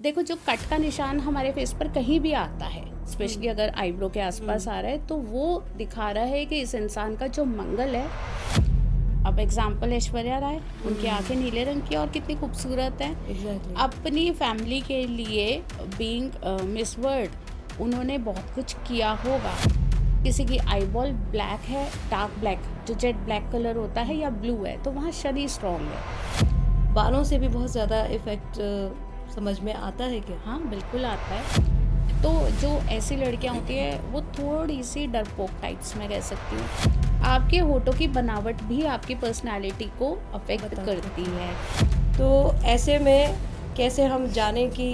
देखो, जो कट का निशान हमारे फेस पर कहीं भी आता है, स्पेशली अगर आईब्रो के आसपास आ रहा है, तो वो दिखा रहा है कि इस इंसान का जो मंगल है। अब एग्जाम्पल ऐश्वर्या राय, उनकी आंखें नीले रंग की और कितनी खूबसूरत हैं। Exactly. अपनी फैमिली के लिए बीइंग मिस वर्ल्ड उन्होंने बहुत कुछ किया होगा। किसी की आईबॉल ब्लैक है, डार्क ब्लैक जो जेट ब्लैक कलर होता है, या ब्लू है, तो वहाँ शनि स्ट्रॉन्ग है। बालों से भी बहुत ज़्यादा इफेक्ट समझ में आता है क्या? हाँ, बिल्कुल आता है। तो जो ऐसी लड़कियां होती है वो थोड़ी सी डरपोक टाइप्स में कह सकती हूँ। आपके होठों की बनावट भी आपकी पर्सनालिटी को अफेक्ट करती है। तो ऐसे में कैसे हम जानें कि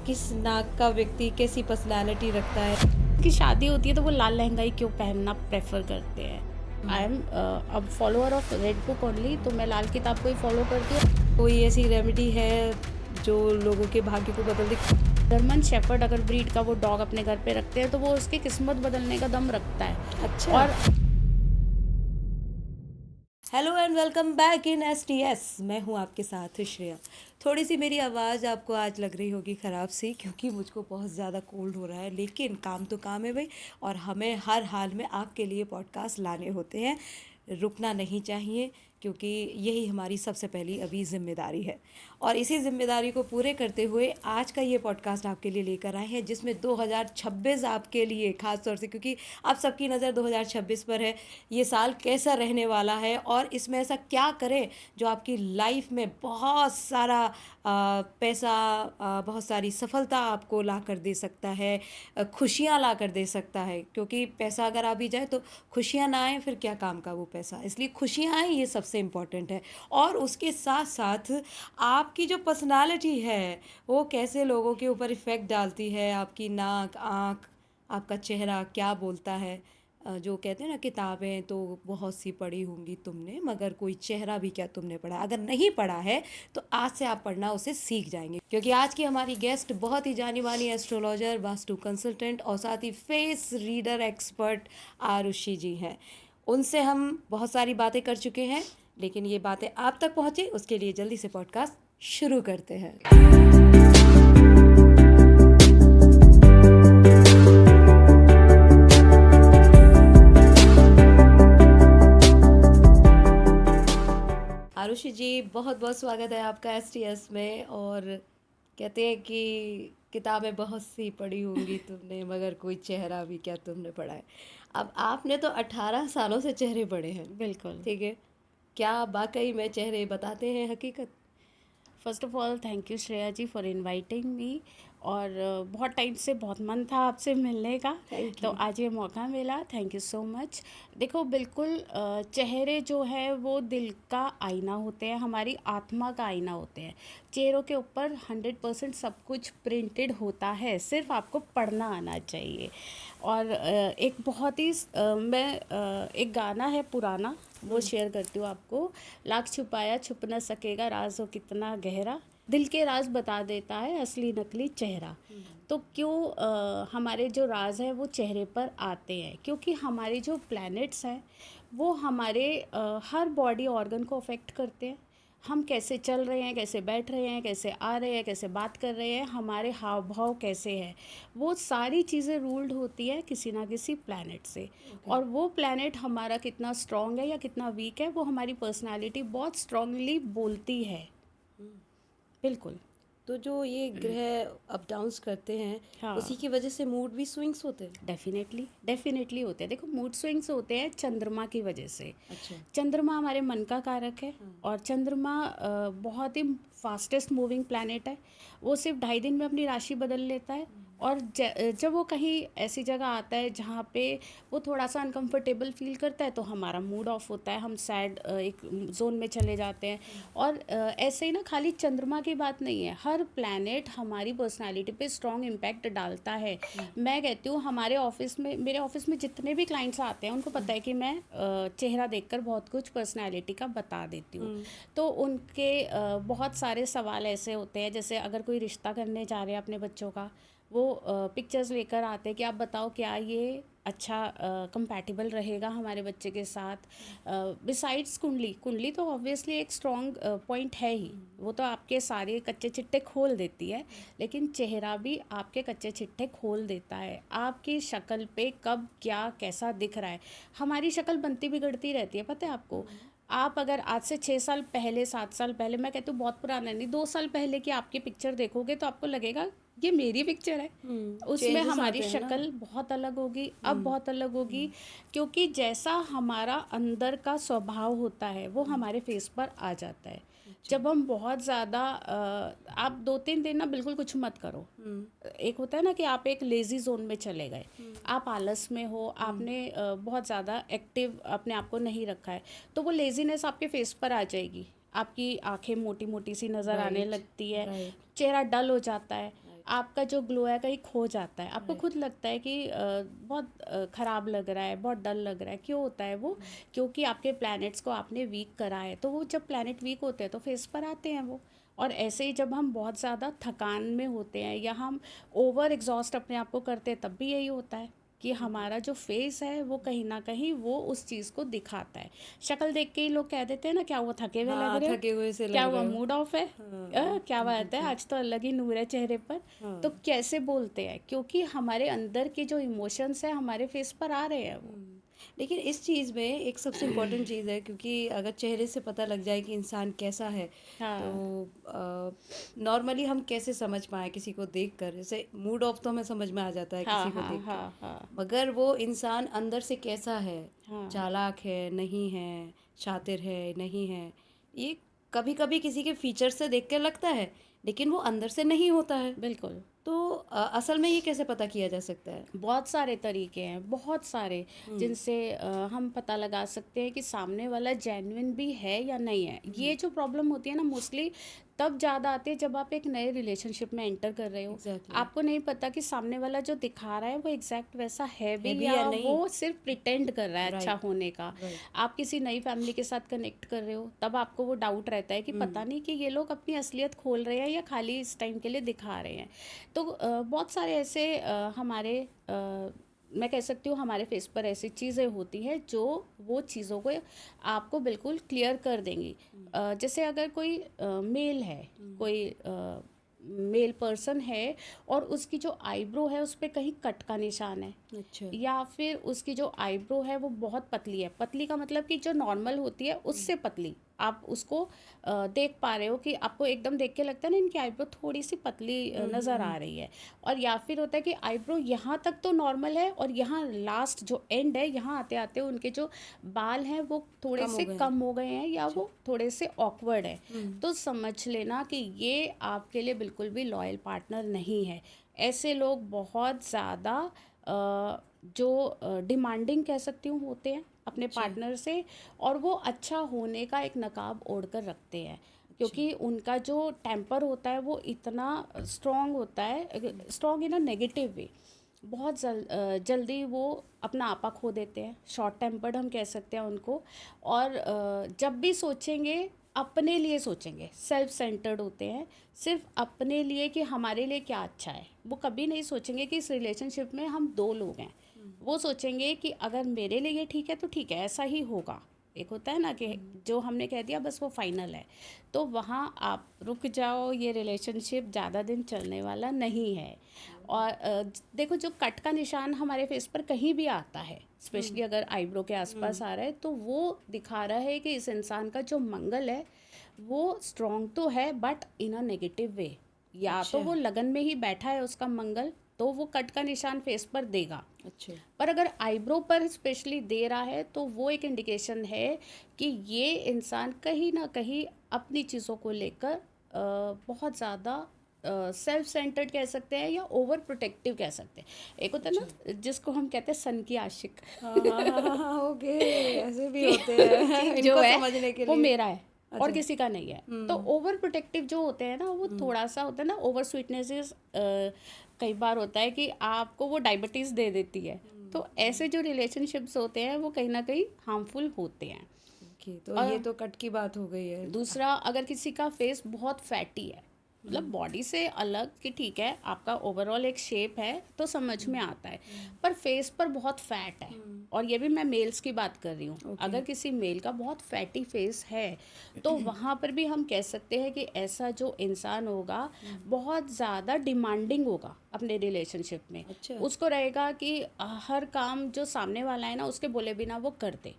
किस नाक का व्यक्ति कैसी पर्सनालिटी रखता है? कि शादी होती है तो वो लाल लहंगा ही क्यों पहनना प्रेफर करते हैं। आई एम अब follower of red book only, तो मैं लाल किताब को ही फॉलो करती हूँ। कोई ऐसी रेमेडी है जो लोगों के भाग्य को बदल दे? जर्मन शेफर्ड अगर ब्रीड का वो डॉग अपने घर पे रखते हैं तो वो उसकी किस्मत बदलने का दम रखता है। अच्छा। और hello and welcome back in STS। मैं हूँ आपके साथ श्रेया। थोड़ी सी मेरी आवाज़ आपको आज लग रही होगी ख़राब सी, क्योंकि मुझको बहुत ज़्यादा कोल्ड हो रहा है, लेकिन काम तो काम है भाई, और हमें हर हाल में आपके लिए पॉडकास्ट लाने होते हैं। रुकना नहीं चाहिए, क्योंकि यही हमारी सबसे पहली अभी ज़िम्मेदारी है। और इसी ज़िम्मेदारी को पूरे करते हुए आज का ये पॉडकास्ट आपके लिए लेकर आए हैं, जिसमें 2026 आपके लिए ख़ास तौर से, क्योंकि आप सबकी नज़र 2026 पर है। ये साल कैसा रहने वाला है और इसमें ऐसा क्या करें जो आपकी लाइफ में बहुत सारा पैसा, बहुत सारी सफलता आपको ला कर दे सकता है, खुशियाँ ला कर दे सकता है। क्योंकि पैसा अगर आ भी जाए तो खुशियाँ ना आए, फिर क्या काम का वो पैसा। इसलिए खुशियाँ आए, ये सबसे इम्पॉर्टेंट है। और उसके साथ साथ आपकी जो पर्सनालिटी है वो कैसे लोगों के ऊपर इफ़ेक्ट डालती है, आपकी नाक, आँख, आपका चेहरा क्या बोलता है। जो कहते हैं ना, किताबें तो बहुत सी पढ़ी होंगी तुमने, मगर कोई चेहरा भी क्या तुमने पढ़ा। अगर नहीं पढ़ा है तो आज से आप पढ़ना उसे सीख जाएंगे, क्योंकि आज की हमारी गेस्ट बहुत ही जानी मानी एस्ट्रोलॉजर, वास्तु कंसल्टेंट और साथ ही फेस रीडर एक्सपर्ट आरुषि जी हैं। उनसे हम बहुत सारी बातें कर चुके हैं, लेकिन ये बातें आप तक पहुँचे उसके लिए जल्दी से पॉडकास्ट शुरू करते हैं। आरुषि जी, बहुत बहुत स्वागत है आपका STS में। और कहते हैं कि किताबें बहुत सी पढ़ी होंगी तुमने, मगर कोई चेहरा भी क्या तुमने पढ़ा है। अब आपने तो 18 सालों से चेहरे पढ़े हैं, बिल्कुल। ठीक है, क्या वाकई में चेहरे बताते हैं हकीकत? First of all thank you Shreya ji for inviting me. और बहुत टाइम से बहुत मन था आपसे मिलने का, Thank तो you. आज ये मौका मिला। Thank you so much. देखो, बिल्कुल चेहरे जो है वो दिल का आईना होते हैं, हमारी आत्मा का आईना होते हैं। चेहरों के ऊपर 100% सब कुछ प्रिंटेड होता है, सिर्फ आपको पढ़ना आना चाहिए। और एक बहुत ही एक गाना है पुराना, वो शेयर करती हूँ आपको। लाख छुपाया छुप न सकेगा, राज हो कितना गहरा, दिल के राज बता देता है असली नकली चेहरा। तो क्यों हमारे जो राज है वो चेहरे पर आते हैं, क्योंकि हमारे जो प्लैनेट्स हैं वो हमारे हर बॉडी ऑर्गन को अफेक्ट करते हैं। हम कैसे चल रहे हैं, कैसे बैठ रहे हैं, कैसे आ रहे हैं, कैसे बात कर रहे हैं, हमारे हाव भाव कैसे हैं, वो सारी चीज़ें रूल्ड होती है किसी ना किसी प्लैनेट से। और वो प्लैनेट हमारा कितना स्ट्रॉन्ग है या कितना वीक है, वो हमारी पर्सनालिटी बहुत स्ट्रांगली बोलती है। बिल्कुल। तो जो ये ग्रह अप डाउन्स करते हैं, हाँ, उसी की वजह से मूड भी स्विंग्स होते हैं? डेफिनेटली होते हैं। देखो, मूड स्विंग्स होते हैं चंद्रमा की वजह से। अच्छा। चंद्रमा हमारे मन का कारक है, और चंद्रमा बहुत ही फास्टेस्ट मूविंग प्लैनेट है। वो सिर्फ 2.5 दिन में अपनी राशि बदल लेता है। और जब वो कहीं ऐसी जगह आता है जहाँ पे वो थोड़ा सा अनकंफर्टेबल फील करता है, तो हमारा मूड ऑफ होता है, हम सैड एक जोन में चले जाते हैं। और ऐसे ही ना, खाली चंद्रमा की बात नहीं है, हर प्लैनेट हमारी पर्सनालिटी पे स्ट्रॉन्ग इम्पैक्ट डालता है। मैं कहती हूँ, हमारे ऑफिस में, मेरे ऑफिस में जितने भी क्लाइंट्स आते हैं उनको पता है कि मैं चेहरा देखकर बहुत कुछ पर्सनालिटी का बता देती हूँ। तो उनके बहुत सारे सवाल ऐसे होते हैं, जैसे अगर कोई रिश्ता करने जा रहे हैं अपने बच्चों का, वो पिक्चर्स लेकर आते हैं कि आप बताओ क्या ये अच्छा कंपैटिबल रहेगा हमारे बच्चे के साथ। बिसाइड्स कुंडली, कुंडली तो ऑब्वियसली एक स्ट्रॉन्ग पॉइंट है ही, वो तो आपके सारे कच्चे चिट्टे खोल देती है, लेकिन चेहरा भी आपके कच्चे चिट्टे खोल देता है। आपकी शक्ल पे कब क्या कैसा दिख रहा है, हमारी शक्ल बनती बिगड़ती रहती है, पता है आपको। आप अगर आज से 6 साल पहले, 7 साल पहले, मैं कहती हूँ बहुत पुराना नहीं, 2 साल पहले की आपकी पिक्चर देखोगे तो आपको लगेगा ये मेरी पिक्चर है। उसमें चेंजेस हमारी आते हैं ना। शक्ल बहुत अलग होगी, अब बहुत अलग होगी, क्योंकि जैसा हमारा अंदर का स्वभाव होता है वो हमारे फेस पर आ जाता है। जब हम बहुत ज़्यादा आप 2-3 दिन ना बिल्कुल कुछ मत करो। एक होता है ना कि आप एक लेज़ी जोन में चले गए, आप आलस में हो, आपने बहुत ज़्यादा एक्टिव अपने आप को नहीं रखा है, तो वो लेज़ीनेस आपके फेस पर आ जाएगी। आपकी आंखें मोटी मोटी सी नज़र आने राइट, लगती है, राइट, चेहरा डल हो जाता है, राइट, आपका जो ग्लो है कहीं खो जाता है, आपको राइट। खुद लगता है कि बहुत ख़राब लग रहा है, बहुत डल लग रहा है। क्यों होता है वो? क्योंकि आपके प्लैनेट्स को आपने वीक करा है, तो वो जब प्लैनेट वीक होते हैं तो फेस पर आते हैं वो। और ऐसे ही जब हम बहुत ज़्यादा थकान में होते हैं या हम ओवर एग्जॉस्ट अपने आप को करते हैं, तब भी यही होता है कि हमारा जो फेस है वो कहीं ना कहीं वो उस चीज़ को दिखाता है। शक्ल देख के ही लोग कह देते हैं ना, क्या हुआ थके हुए लग हाँ, रहे हो, थके हुए से क्या लग हुआ रहे हो। मूड ऑफ है, हाँ, क्या बात है बिल्कुल। आज तो अलग ही नूर है चेहरे पर। तो हाँ। कैसे बोलते हैं? क्योंकि हमारे अंदर के जो इमोशंस है हमारे फेस पर आ रहे हैं वो। लेकिन इस चीज़ में एक सबसे इम्पोर्टेंट चीज़ है, क्योंकि अगर चेहरे से पता लग जाए कि इंसान कैसा है, तो हाँ नॉर्मली हम कैसे समझ पाए किसी को देखकर। जैसे मूड ऑफ तो हमें समझ में आ जाता है हाँ किसी को हाँ देख के, हाँ हाँ मगर वो इंसान अंदर से कैसा है, हाँ चालाक है नहीं है, शातिर है नहीं है, ये कभी कभी किसी के फीचर से देख कर लगता है, लेकिन वो अंदर से नहीं होता है। बिल्कुल। तो असल में ये कैसे पता किया जा सकता है? बहुत सारे तरीके हैं, बहुत सारे, जिनसे हम पता लगा सकते हैं कि सामने वाला जेन्युइन भी है या नहीं है। ये जो प्रॉब्लम होती है ना मोस्टली तब ज़्यादा आती है जब आप एक नए रिलेशनशिप में एंटर कर रहे हो। एग्जैक्टली। आपको नहीं पता कि सामने वाला जो दिखा रहा है वो एग्जैक्ट वैसा है है भी भी या या नहीं। वो सिर्फ प्रिटेंड कर रहा है अच्छा राइट, होने का। राइट। आप किसी नई फैमिली के साथ कनेक्ट कर रहे हो, तब आपको वो डाउट रहता है कि पता नहीं कि ये लोग अपनी असलियत खोल रहे हैं या खाली इस टाइम के लिए दिखा रहे हैं। तो बहुत सारे ऐसे हमारे मैं कह सकती हूँ हमारे फेस पर ऐसी चीज़ें होती हैं जो वो चीज़ों को आपको बिल्कुल क्लियर कर देंगी। जैसे अगर कोई मेल है, कोई मेल पर्सन है और उसकी जो आईब्रो है उस पर कहीं कट का निशान है, अच्छा। या फिर उसकी जो आईब्रो है वो बहुत पतली है, पतली का मतलब कि जो नॉर्मल होती है उससे पतली, आप उसको देख पा रहे हो कि आपको एकदम देख के लगता है ना इनकी आईब्रो थोड़ी सी पतली नज़र आ रही है। और या फिर होता है कि आईब्रो यहाँ तक तो नॉर्मल है और यहाँ लास्ट जो एंड है यहाँ आते आते उनके जो बाल हैं वो थोड़े कम हो से गए हैं। कम हो गए हैं या वो थोड़े से ऑकवर्ड है। तो समझ लेना कि ये आपके लिए बिल्कुल भी लॉयल पार्टनर नहीं है। ऐसे लोग बहुत ज़्यादा जो डिमांडिंग कह सकती हूँ होते हैं अपने पार्टनर से, और वो अच्छा होने का एक नकाब ओढ़ कर रखते हैं, क्योंकि उनका जो टेम्पर होता है वो इतना स्ट्रॉन्ग होता है, strong in a negative way. बहुत जल्दी वो अपना आपा खो देते हैं, शॉर्ट टेम्पर्ड हम कह सकते हैं उनको। और जब भी सोचेंगे अपने लिए सोचेंगे, सेल्फ सेंटर्ड होते हैं, सिर्फ अपने लिए कि हमारे लिए क्या अच्छा है। वो कभी नहीं सोचेंगे कि इस रिलेशनशिप में हम दो लोग हैं, वो सोचेंगे कि अगर मेरे लिए ये ठीक है तो ठीक है, ऐसा ही होगा। एक होता है ना कि जो हमने कह दिया बस वो फाइनल है, तो वहाँ आप रुक जाओ, ये रिलेशनशिप ज़्यादा दिन चलने वाला नहीं है। और देखो जो कट का निशान हमारे फेस पर कहीं भी आता है, स्पेशली अगर आईब्रो के आसपास आ रहा है, तो वो दिखा रहा है कि इस इंसान का जो मंगल है वो स्ट्रॉन्ग तो है but in a negative way. या तो अच्छा। वो लगन में ही बैठा है उसका मंगल, तो वो कट का निशान फेस पर देगा। अच्छा। पर अगर आईब्रो पर स्पेशली दे रहा है तो वो एक इंडिकेशन है कि ये इंसान कहीं ना कहीं अपनी चीज़ों को लेकर बहुत ज़्यादा सेल्फ सेंटर्ड कह सकते हैं या ओवर प्रोटेक्टिव कह सकते हैं। एक होता है ना जिसको हम कहते हैं सन की आशिक हाँ हाँ हाँ हाँ हाँ, ओके। ऐसे भी कि, होते हैं कि जो इनको है समझने के वो लिए। मेरा है और अच्छा। किसी का नहीं है। तो ओवर प्रोटेक्टिव जो होते हैं ना वो थोड़ा सा होता है ना, ओवर स्वीटनेस इज कई बार होता है कि आपको वो डायबिटीज़ दे देती है। तो ऐसे जो रिलेशनशिप्स होते हैं वो कहीं ना कहीं हार्मफुल होते हैं। ओके, तो ये तो कट की बात हो गई है। दूसरा, अगर किसी का फेस बहुत फैटी है, मतलब बॉडी से अलग कि ठीक है आपका ओवरऑल एक शेप है तो समझ में आता है, पर फेस पर बहुत फैट है। और ये भी मैं मेल्स की बात कर रही हूँ। अगर किसी मेल का बहुत फैटी फेस है तो वहाँ पर भी हम कह सकते हैं कि ऐसा जो इंसान होगा बहुत ज़्यादा डिमांडिंग होगा अपने रिलेशनशिप में। अच्छा। उसको रहेगा कि हर काम जो सामने वाला है ना उसके बोले बिना वो कर दे,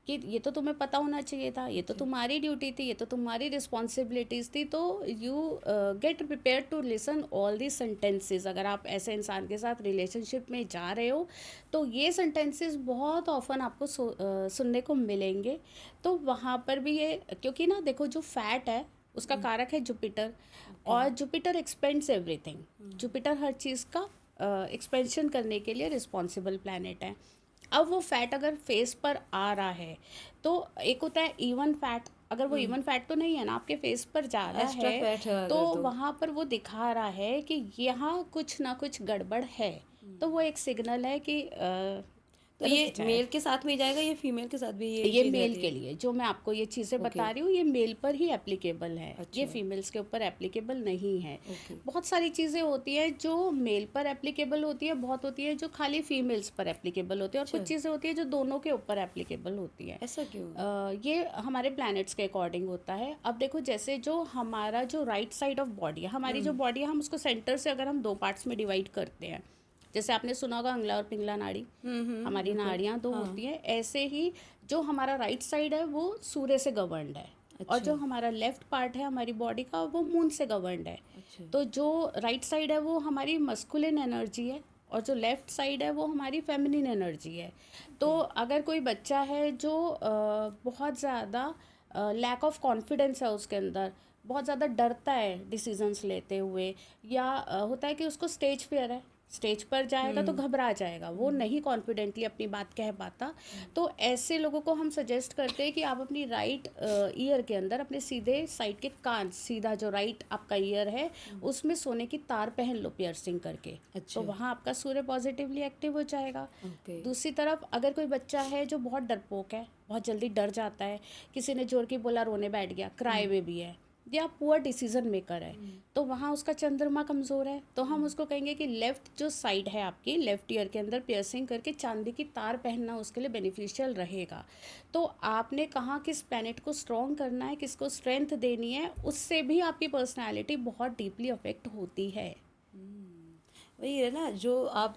कि ये तो तुम्हें पता होना चाहिए था, ये तो तुम्हारी ड्यूटी थी, ये तो तुम्हारी रिस्पॉन्सिबिलिटीज़ थी, तो you get prepare to listen all the sentences. अगर आप ऐसे इंसान के साथ रिलेशनशिप में जा रहे हो तो ये सेंटेंसेस बहुत ऑफन आपको सुनने को मिलेंगे। तो वहाँ पर भी ये, क्योंकि ना देखो जो फैट है उसका कारक है जुपिटर, और जुपिटर एक्सपेंड्स एवरीथिंग। जुपिटर हर चीज़ का एक्सपेंशन करने के लिए रिस्पॉन्सिबल प्लैनेट है। अब वो फैट अगर फेस पर आ रहा है तो एक होता है इवन फैट, अगर वो इवन फैट तो नहीं है ना आपके फेस पर ज़्यादा एक्स्ट्रा है फैट है तो अगर तो। वहाँ पर वो दिखा रहा है कि यहाँ कुछ ना कुछ गड़बड़ है। तो वो एक सिग्नल है कि तो ये मेल के साथ में ही जाएगा या फीमेल के साथ भी ये ये चीज़ मेल रहती के है? लिए जो मैं आपको ये चीज़ें ओके। बता रही हूँ ये मेल पर ही एप्लीकेबल है, ये अच्छा। फीमेल्स के ऊपर एप्लीकेबल नहीं है। ओके। बहुत सारी चीज़ें होती हैं जो मेल पर एप्लीकेबल होती है, बहुत होती है जो खाली फीमेल्स पर एप्लीकेबल होती है, और कुछ अच्छा। चीज़ें होती है जो दोनों के ऊपर एप्लीकेबल होती है। ऐसा क्यों? ये हमारे प्लैनेट्स के अकॉर्डिंग होता है। अब देखो जैसे जो हमारा जो राइट साइड ऑफ बॉडी है, हमारी जो बॉडी है हम उसको सेंटर से अगर हम दो पार्ट्स में डिवाइड करते हैं, जैसे आपने सुना होगा अंगला और पिंगला नाड़ी, हमारी नाड़ियाँ दो होती हैं, ऐसे ही जो हमारा राइट साइड है वो सूर्य से गवर्नड है, और जो हमारा लेफ्ट पार्ट है हमारी बॉडी का वो मून से गवर्नड है। अच्छा। तो जो राइट साइड है वो हमारी मस्कुलिन एनर्जी है, और जो लेफ्ट साइड है वो हमारी फेमिनिन एनर्जी है। तो अगर कोई बच्चा है जो बहुत ज़्यादा लैक ऑफ कॉन्फिडेंस है उसके अंदर, बहुत ज़्यादा डरता है डिसीजंस लेते हुए, या होता है कि उसको स्टेज फियर है, स्टेज पर जाएगा तो घबरा जाएगा, वो नहीं कॉन्फिडेंटली अपनी बात कह पाता, तो ऐसे लोगों को हम सजेस्ट करते हैं कि आप अपनी राइट ईयर के अंदर अपने सीधे साइड के कान, सीधा जो राइट आपका ईयर है उसमें सोने की तार पहन लो पियर्सिंग करके। अच्छा। तो वहाँ आपका सूर्य पॉजिटिवली एक्टिव हो जाएगा। ओके। दूसरी तरफ अगर कोई बच्चा है जो बहुत डरपोक है, बहुत जल्दी डर जाता है, किसी ने जोर की बोला रोने बैठ गया, क्राई बेबी है, या पुअर डिसीजन मेकर है, तो वहाँ उसका चंद्रमा कमज़ोर है, तो हम उसको कहेंगे कि लेफ़्ट जो साइड है आपकी, लेफ़्ट ईयर के अंदर पियर्सिंग करके चांदी की तार पहनना उसके लिए बेनिफिशियल रहेगा। तो आपने कहाँ किस प्लैनेट को स्ट्रॉन्ग करना है, किसको स्ट्रेंथ देनी है, उससे भी आपकी पर्सनैलिटी बहुत डीपली अफेक्ट होती है। वही है ना, जो आप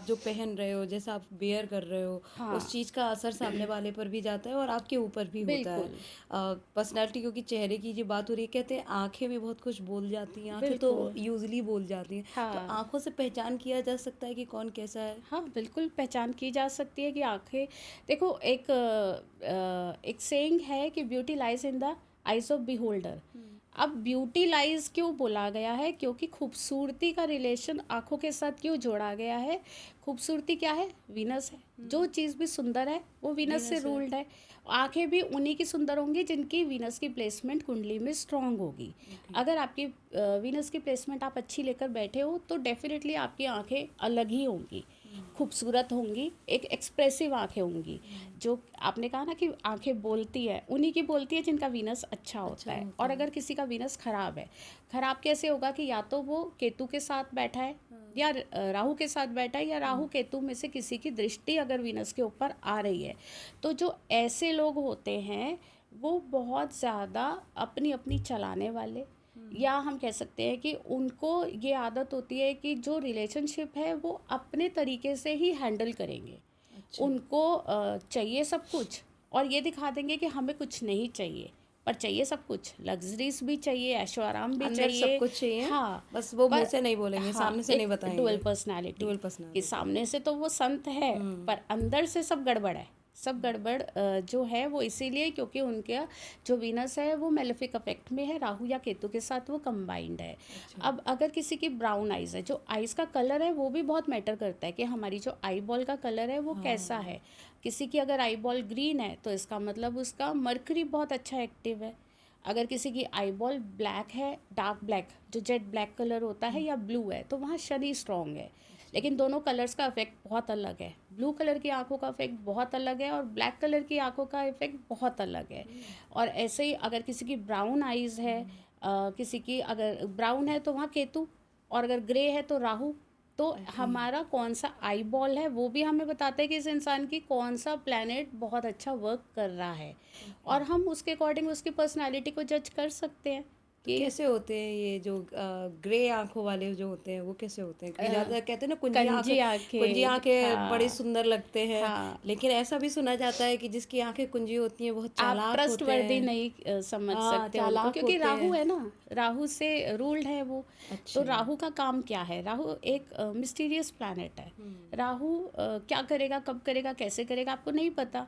जो पहन रहे हो, जैसा आप वेयर कर रहे हो, हाँ। उस चीज़ का असर सामने वाले पर भी जाता है और आपके ऊपर भी होता है। बिल्कुल। पर्सनैलिटी, क्योंकि चेहरे की जो बात हो रही है, कहते हैं आंखें भी बहुत कुछ बोल जाती हैं, आंखें तो बिल्कुल। यूजली बोल जाती हैं। तो हाँ। आंखों से पहचान किया जा सकता है कि कौन कैसा है। हाँ बिल्कुल पहचान की जा सकती है कि आंखें, देखो एक सेइंग है कि beauty lies in the eyes of beholder. अब ब्यूटी लाइज क्यों बोला गया है, क्योंकि खूबसूरती का रिलेशन आंखों के साथ क्यों जोड़ा गया है। खूबसूरती क्या है, वीनस है, जो चीज़ भी सुंदर है वो वीनस से रूल्ड है। आंखें भी उन्हीं की सुंदर होंगी जिनकी वीनस की प्लेसमेंट कुंडली में स्ट्रांग होगी। अगर आपकी वीनस की प्लेसमेंट आप अच्छी लेकर बैठे हो तो डेफिनेटली आपकी आंखें अलग ही होंगी, खूबसूरत होंगी, एक एक्सप्रेसिव आंखें होंगी। जो आपने कहा ना कि आंखें बोलती है, उन्हीं की बोलती है जिनका वीनस अच्छा होता है। और अगर किसी का वीनस खराब है, खराब कैसे होगा कि या तो वो केतु के साथ बैठा है या राहु के साथ बैठा है, या राहु केतु में से किसी की दृष्टि अगर वीनस के ऊपर आ रही है, तो जो ऐसे लोग होते हैं वो बहुत ज़्यादा अपनी अपनी चलाने वाले, या हम कह सकते हैं कि उनको ये आदत होती है कि जो रिलेशनशिप है वो अपने तरीके से ही हैंडल करेंगे। उनको चाहिए सब कुछ, और ये दिखा देंगे कि हमें कुछ नहीं चाहिए, पर चाहिए सब कुछ, लग्जरीज भी चाहिए, ऐशो आराम भी अंदर चाहिए। सब कुछ चाहिए। हाँ, बस वो मुंह पर से नहीं बोलेंगे, सामने से नहीं बताएंगे। डुअल पर्सनालिटी, डुअल कि पर्सनालिटी। सामने से तो वो संत है पर अंदर से सब गड़बड़ है। सब गड़बड़ जो है वो इसीलिए क्योंकि उनके जो वीनस है वो मेलेफिक अफेक्ट में है, राहु या केतु के साथ वो कंबाइंड है। अब अगर किसी की ब्राउन आइज़ है, जो आइज़ का कलर है वो भी बहुत मैटर करता है कि हमारी जो आई बॉल का कलर है वो कैसा है। किसी की अगर आई बॉल ग्रीन है तो इसका मतलब उसका मर्करी बहुत अच्छा एक्टिव है। अगर किसी की आई बॉल ब्लैक है, डार्क ब्लैक जो जेट ब्लैक कलर होता है, या ब्लू है, तो वहाँ शनि स्ट्रॉन्ग है। लेकिन दोनों कलर्स का इफेक्ट बहुत अलग है। ब्लू कलर की आंखों का इफेक्ट बहुत अलग है और ब्लैक कलर की आंखों का इफेक्ट बहुत अलग है। और ऐसे ही अगर किसी की ब्राउन आइज़ है, किसी की अगर ब्राउन है तो वहाँ केतु, और अगर ग्रे है तो राहु। तो हमारा कौन सा आई बॉल है वो भी हमें बताता है कि इस इंसान की कौन सा प्लैनेट बहुत अच्छा वर्क कर रहा है, और हम उसके अकॉर्डिंग उसकी पर्सनालिटी को जज कर सकते हैं तो कि कैसे होते हैं ये जो ग्रे आंखों वाले जो होते हैं वो कैसे होते हैं? क्योंकि ज़्यादा कहते हैं ना कंजी कुंजी आंखें। आंखें बड़े हाँ सुंदर लगते हैं, हाँ, लेकिन ऐसा भी सुना जाता है कि जिसकी आंखें कुंजी होती हैं बहुत आप चालाक होते ट्रस्टवर्दी हैं। नहीं समझ हाँ, सकते उनको, चालाक क्योंकि होते राहु हैं। है ना, राहु से रूल्ड है वो। तो अच्छा। राहु का काम क्या है? राहु एक मिस्टीरियस प्लैनेट है। हम्म। राहु क्या करेगा, कब करेगा, कैसे करेगा, आपको नहीं पता।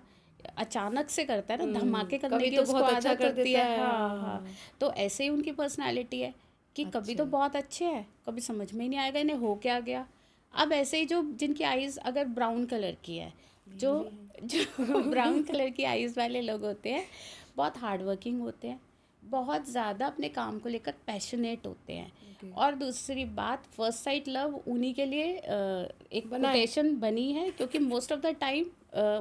अचानक से करता है ना, धमाके करने कभी की तो उसको बहुत अच्छा आदत कर होती देता है। है, हाँ हाँ। हाँ। तो ऐसे ही उनकी पर्सनालिटी है कि कभी अच्छा। तो बहुत अच्छे हैं, कभी समझ में ही नहीं आएगा इन्हें हो क्या गया। अब ऐसे ही जो जिनकी आईज अगर ब्राउन कलर की है, जो मेरी भी है। जो ब्राउन कलर की आईज वाले लोग होते हैं, बहुत हार्ड वर्किंग होते हैं, बहुत ज़्यादा अपने काम को लेकर पैशनेट होते हैं। ओके। और दूसरी बात, फर्स्ट साइट लव उन्हीं के लिए एक बना है। कोटेशन बनी है, क्योंकि मोस्ट ऑफ द टाइम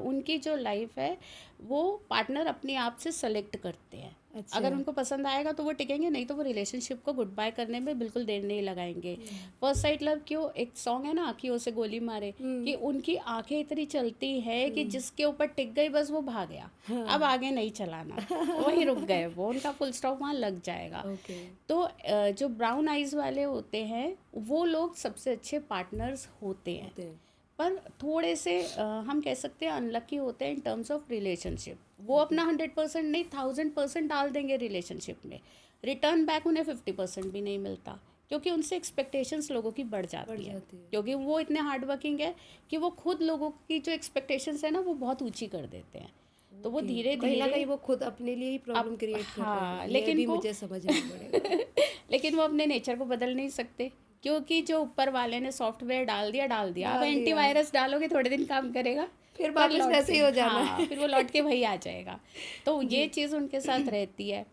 उनकी जो लाइफ है वो पार्टनर अपने आप से सेलेक्ट करते हैं। अच्छा। अगर उनको पसंद आएगा तो वो टिकेंगे, नहीं तो वो रिलेशनशिप को गुड बाय करने में बिल्कुल देर नहीं लगाएंगे। फर्स्ट साइट लव क्यों, एक सॉन्ग है ना, आँखियों से गोली मारे, कि उनकी आंखें इतनी चलती है कि जिसके ऊपर टिक गई बस वो भाग गया, अब आगे नहीं चलाना, वहीं रुक गए वो, उनका फुल स्टॉप वहाँ लग जाएगा। ओके। तो जो ब्राउन आइज वाले होते हैं वो लोग सबसे अच्छे पार्टनर्स होते हैं, होते हैं। पर थोड़े से हम कह सकते हैं अनलकी होते हैं इन टर्म्स ऑफ रिलेशनशिप। वो अपना 100% नहीं 1000% डाल देंगे रिलेशनशिप में, रिटर्न बैक उन्हें 50% भी नहीं मिलता, क्योंकि उनसे एक्सपेक्टेशंस लोगों की बढ़ जाती है। जाती है। क्योंकि वो इतने हार्ड वर्किंग है कि वो खुद लोगों की जो एक्सपेक्टेशंस है ना वो बहुत ऊंची कर देते हैं। तो वो ओके। धीरे तो कहीं ना धीरे कहीं वो खुद अपने लिए ही प्रॉब्लम अब क्रिएट कर रहे हाँ, हैं, ये लेकिन भी वो मुझे समझना पड़ेगा। लेकिन वो अपने नेचर को बदल नहीं सकते, क्योंकि जो ऊपर वाले ने सॉफ्टवेयर डाल दिया, अब डाल दिया, एंटीवायरस डालोगे थोड़े दिन काम करेगा, फिर पर वापस लौट वैसे के, ही हो जाना हाँ है। फिर वो लौट के वही आ जाएगा। तो ये जी। चीज़ उनके साथ रहती है।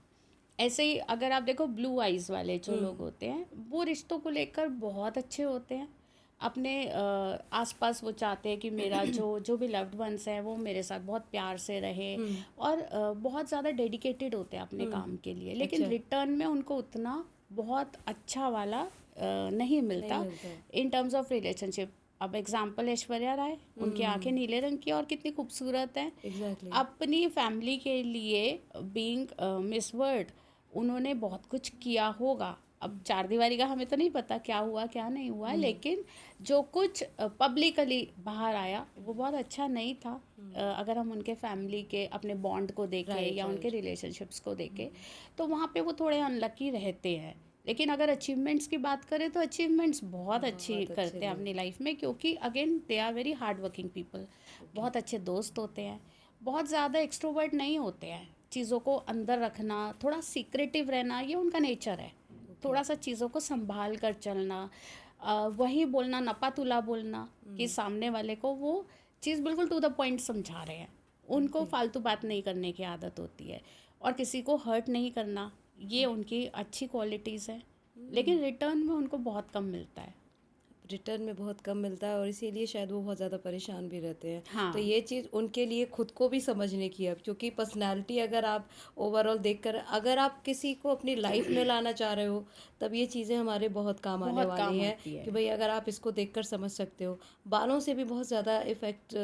ऐसे ही अगर आप देखो ब्लू आइज़ वाले जो लोग होते हैं वो रिश्तों को लेकर बहुत अच्छे होते हैं। अपने आसपास वो चाहते हैं कि मेरा जो जो भी लव्ड वंस है वो मेरे साथ बहुत प्यार से रहे, और बहुत ज़्यादा डेडिकेटेड होते हैं अपने काम के लिए, लेकिन अच्छा। रिटर्न में उनको उतना बहुत अच्छा वाला नहीं मिलता मिलता है। In terms of relationship. अब एग्जाम्पल ऐश्वर्या राय, उनकी आंखें नीले रंग की और कितनी खूबसूरत हैं। एग्जैक्टली। अपनी फैमिली के लिए बीइंग मिस वर्ल्ड उन्होंने बहुत कुछ किया होगा। अब चार दीवारी का हमें तो नहीं पता क्या हुआ क्या नहीं हुआ, लेकिन जो कुछ पब्लिकली बाहर आया वो बहुत अच्छा नहीं था। अगर हम उनके फैमिली के अपने बॉन्ड को देखें राइट, या उनके राइट। रिलेशनशिप्स को देखें तो वहाँ पे वो थोड़े अनलकी रहते हैं। लेकिन अगर अचीवमेंट्स की बात करें तो अचीवमेंट्स बहुत अच्छी बहुत अच्छे करते हैं अपनी लाइफ में, क्योंकि again they are very hard working people. बहुत अच्छे दोस्त होते हैं, बहुत ज़्यादा एक्सट्रोवर्ट नहीं होते हैं, चीज़ों को अंदर रखना, थोड़ा सीक्रेटिव रहना ये उनका नेचर है। थोड़ा सा चीज़ों को संभाल कर चलना, वही बोलना, नपा तुला बोलना, कि सामने वाले को वो चीज़ बिल्कुल टू द पॉइंट समझा रहे हैं। उनको फालतू बात नहीं करने की आदत होती है, और किसी को हर्ट नहीं करना, ये उनकी अच्छी क्वालिटीज़ हैं। लेकिन रिटर्न में उनको बहुत कम मिलता है। रिटर्न में बहुत कम मिलता है और इसीलिए शायद वो बहुत ज़्यादा परेशान भी रहते हैं। हाँ तो ये चीज़ उनके लिए खुद को भी समझने की है, अब क्योंकि पर्सनालिटी अगर आप ओवरऑल देखकर अगर आप किसी को अपनी लाइफ में लाना चाह रहे हो तब ये चीज़ें हमारे बहुत काम आने बहुत काम वाली हैं आती है। कि भाई अगर आप इसको देखकर समझ सकते हो। बालों से भी बहुत ज़्यादा इफ़ेक्ट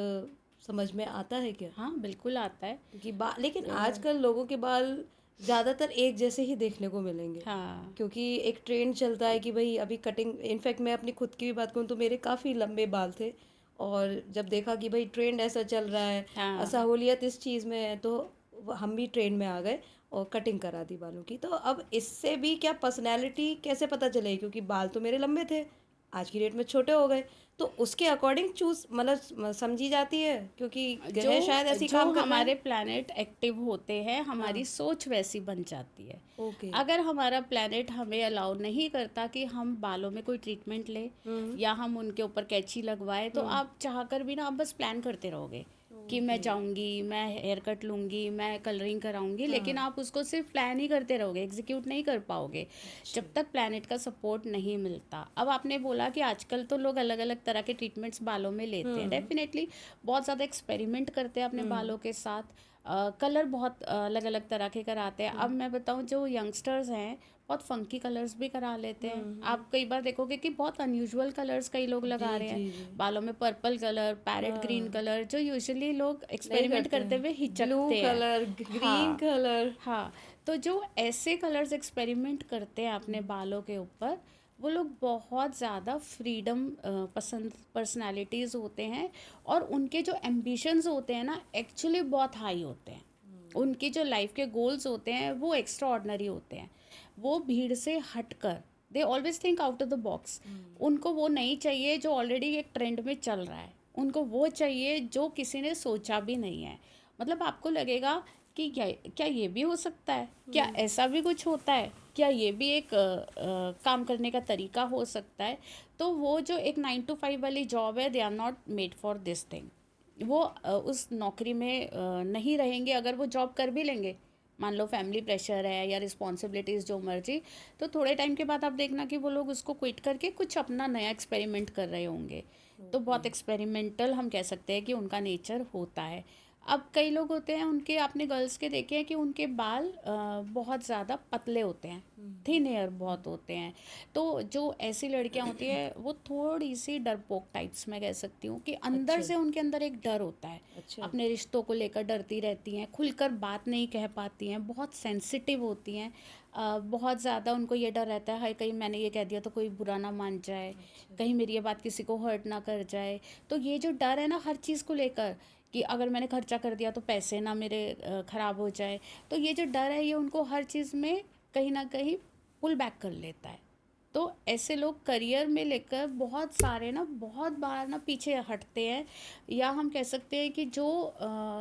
समझ में आता है क्या? हाँ बिल्कुल आता है। क्योंकि लेकिन आजकल लोगों के बाल ज़्यादातर एक जैसे ही देखने को मिलेंगे, हाँ क्योंकि एक ट्रेंड चलता है कि भाई अभी कटिंग, इनफैक्ट मैं अपनी खुद की भी बात करूँ तो मेरे काफ़ी लंबे बाल थे, और जब देखा कि भाई ट्रेंड ऐसा चल रहा है, हाँ सहूलियत इस चीज़ में है, तो हम भी ट्रेंड में आ गए और कटिंग करा दी बालों की। तो अब इससे भी क्या पर्सनैलिटी कैसे पता चले, क्योंकि बाल तो मेरे लंबे थे, आज की डेट में छोटे हो गए, तो उसके अकॉर्डिंग चूज मतलब समझी जाती है, क्योंकि ग्रह शायद ऐसी जो काम कर रहे हमारे हैं। प्लैनेट एक्टिव होते हैं हमारी सोच वैसी बन जाती है। ओके। अगर हमारा प्लैनेट हमें अलाउ नहीं करता कि हम बालों में कोई ट्रीटमेंट लें या हम उनके ऊपर कैंची लगवाए, तो आप चाहकर भी ना आप बस प्लान करते रहोगे कि मैं जाऊंगी, मैं हेयर कट लूंगी, मैं कलरिंग कराऊंगी, लेकिन आप उसको सिर्फ प्लान ही करते रहोगे, एग्जीक्यूट नहीं कर पाओगे जब तक प्लैनेट का सपोर्ट नहीं मिलता। अब आपने बोला कि आजकल तो लोग अलग अलग तरह के ट्रीटमेंट्स बालों में लेते हैं, डेफिनेटली बहुत ज़्यादा एक्सपेरिमेंट करते हैं अपने बालों के साथ, कलर बहुत अलग अलग तरह के कराते हैं। अब मैं बताऊं जो यंगस्टर्स हैं बहुत फंकी कलर्स भी करा लेते हैं। आप कई बार देखोगे कि बहुत अनयूजुअल कलर्स कई लोग लगा जी रहे जी हैं जी बालों में, पर्पल कलर, पैरेट ग्रीन हाँ कलर, जो यूजुअली लोग नहीं एक्सपेरिमेंट करते करते हुए हैं, ब्लू हिचकते हैं। कलर, ग्रीन हाँ कलर। हाँ। तो जो ऐसे कलर्स एक्सपेरिमेंट करते हैं अपने बालों के ऊपर, वो लोग बहुत ज़्यादा फ्रीडम पसंद पर्सनालिटीज़ होते हैं, और उनके जो एम्बिशंस होते हैं ना एक्चुअली बहुत हाई होते हैं। उनकी जो लाइफ के गोल्स होते हैं वो एक्स्ट्रा ऑर्डिनरी होते हैं। वो भीड़ से हटकर, they always think out of the box. उनको वो नहीं चाहिए जो ऑलरेडी एक ट्रेंड में चल रहा है, उनको वो चाहिए जो किसी ने सोचा भी नहीं है। मतलब आपको लगेगा कि क्या ये भी हो सकता है, क्या ऐसा भी कुछ होता है, क्या ये भी एक काम करने का तरीका हो सकता है। तो वो जो एक 9 to 5 वाली जॉब है, they are not made for this thing. वो उस नौकरी में नहीं रहेंगे। अगर वो जॉब कर भी लेंगे, मान लो फैमिली प्रेशर है या रिस्पॉन्सिबिलिटीज़ जो मर्जी, तो थोड़े टाइम के बाद आप देखना कि वो लोग उसको क्विट करके कुछ अपना नया एक्सपेरिमेंट कर रहे होंगे। तो बहुत एक्सपेरिमेंटल हम कह सकते हैं कि उनका नेचर होता है। अब कई लोग होते हैं, उनके आपने गर्ल्स के देखे हैं कि उनके बाल बहुत ज़्यादा पतले होते हैं, थिन हेयर बहुत होते हैं। तो जो ऐसी लड़कियां होती है वो थोड़ी सी डरपोक टाइप्स में कह सकती हूँ, कि अंदर अच्छा से उनके अंदर एक डर होता है। अच्छा अपने रिश्तों को लेकर डरती रहती हैं, खुलकर बात नहीं कह पाती हैं, बहुत सेंसिटिव होती हैं। बहुत ज़्यादा उनको ये डर रहता है, हाय कहीं मैंने ये कह दिया तो कोई बुरा ना मान जाए, कहीं मेरी ये बात किसी को हर्ट ना कर जाए। तो ये जो डर है ना हर चीज़ को लेकर, कि अगर मैंने खर्चा कर दिया तो पैसे ना मेरे ख़राब हो जाए, तो ये जो डर है ये उनको हर चीज़ में कहीं ना कहीं पुल बैक कर लेता है। तो ऐसे लोग करियर में लेकर बहुत सारे ना बहुत बार ना पीछे हटते हैं, या हम कह सकते हैं कि जो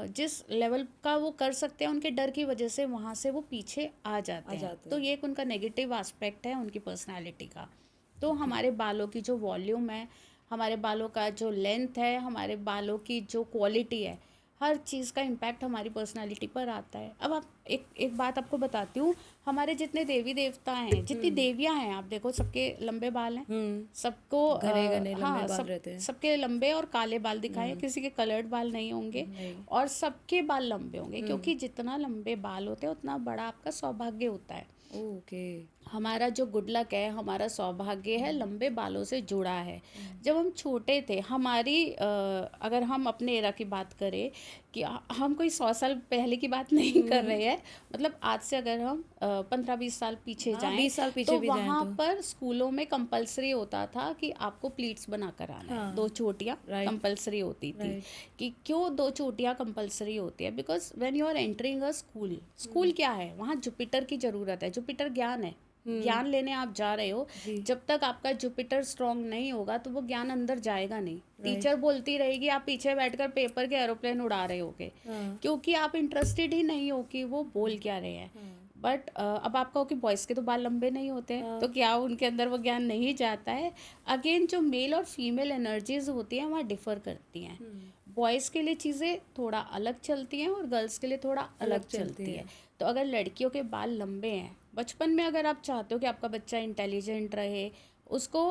जिस लेवल का वो कर सकते हैं उनके डर की वजह से वहाँ से वो पीछे आ आ जाते हैं। जाते तो हैं। ये एक उनका नेगेटिव एस्पेक्ट है उनकी पर्सनालिटी का। तो ओके हमारे बालों की जो वॉल्यूम है, हमारे बालों का जो लेंथ है, हमारे बालों की जो क्वालिटी है, हर चीज़ का इम्पैक्ट हमारी पर्सनालिटी पर आता है। अब आप एक एक बात आपको बताती हूँ, हमारे जितने देवी देवता हैं, जितनी देवियाँ हैं, आप देखो सबके लंबे बाल हैं, सबको घने घने लंबे हाँ बाल सब रहते हैं। सबके लंबे और काले बाल दिखाए हैं, किसी के कलर्ड बाल नहीं होंगे, नहीं और सबके बाल लंबे होंगे, क्योंकि जितना लंबे बाल होते हैं उतना बड़ा आपका सौभाग्य होता है। ओके हमारा जो गुड लक है, हमारा सौभाग्य है, लंबे बालों से जुड़ा है। जब हम छोटे थे, हमारी अगर हम अपने एरा की बात करें, कि हम कोई 100 साल पहले की बात नहीं कर रहे हैं, मतलब आज से अगर हम 15-20 साल पीछे हाँ जाएं, 20 साल पीछे तो भी जाएं वहाँ तो पर स्कूलों में कंपलसरी होता था कि आपको प्लीट्स बना कर आना है, 2 चोटियाँ राइट कंपलसरी होती थी। राइट कि क्यों 2 चोटियाँ कंपलसरी होती है? Because when you are entering a school, school क्या है, वहाँ जुपिटर की ज़रूरत है। जुपिटर ज्ञान है, ज्ञान लेने आप जा रहे हो। जी जब तक आपका जुपिटर स्ट्रांग नहीं होगा तो वो ज्ञान अंदर जाएगा नहीं। राइट टीचर बोलती रहेगी, आप पीछे बैठकर पेपर के एरोप्लेन उड़ा रहे होगे, हाँ क्योंकि आप इंटरेस्टेड ही नहीं हो कि वो बोल क्या रहे हैं। हाँ बट अब आप कहो कि बॉयज़ के तो बाल लंबे नहीं होते हैं, तो हाँ क्या उनके अंदर वो ज्ञान नहीं जाता है? अगेन जो मेल और फीमेल एनर्जीज होती हैं वहाँ डिफर करती हैं। बॉयज़ के लिए चीज़ें थोड़ा अलग चलती हैं और गर्ल्स के लिए थोड़ा अलग अलग चलती चलती है है। तो अगर लड़कियों के बाल लंबे हैं बचपन में, अगर आप चाहते हो कि आपका बच्चा इंटेलिजेंट रहे, उसको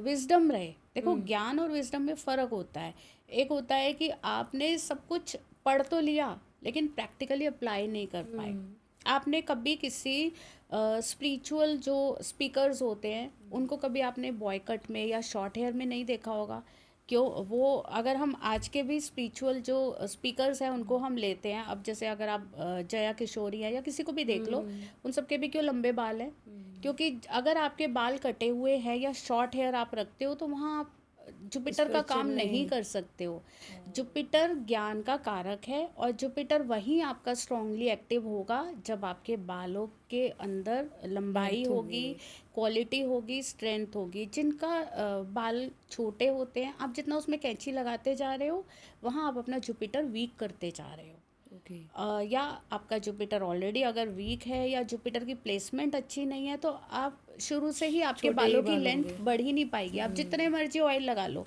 विजडम रहे, देखो ज्ञान और विजडम में फ़र्क होता है। एक होता है कि आपने सब कुछ पढ़ तो लिया लेकिन प्रैक्टिकली अप्लाई नहीं कर पाए। आपने कभी किसी स्पिरिचुअल जो स्पीकर्स होते हैं उनको कभी आपने बॉय कट में या शॉर्ट हेयर में नहीं देखा होगा। क्यों? वो अगर हम आज के भी स्पिरिचुअल जो स्पीकर्स हैं उनको हम लेते हैं, अब जैसे अगर आप जया किशोरी है या किसी को भी देख लो, उन सबके भी क्यों लंबे बाल हैं? क्योंकि अगर आपके बाल कटे हुए हैं या शॉर्ट हेयर आप रखते हो तो वहाँ आप जुपिटर का काम स्पिरिचुअल नहीं नहीं कर सकते हो। जुपिटर ज्ञान का कारक है, और जुपिटर वहीं आपका स्ट्रांगली एक्टिव होगा जब आपके बालों के अंदर लंबाई लेंथ होगी, होगी क्वालिटी होगी, स्ट्रेंथ होगी। जिनका बाल छोटे होते हैं, आप जितना उसमें कैंची लगाते जा रहे हो वहाँ आप अपना जुपिटर वीक करते जा रहे हो। ओके या आपका जुपिटर ऑलरेडी अगर वीक है या जुपिटर की प्लेसमेंट अच्छी नहीं है, तो आप शुरू से ही आपके छोटे ही बालों की बाल लेंथ होंगे बढ़ ही नहीं पाएगी। आप जितने मर्जी ऑयल लगा लो,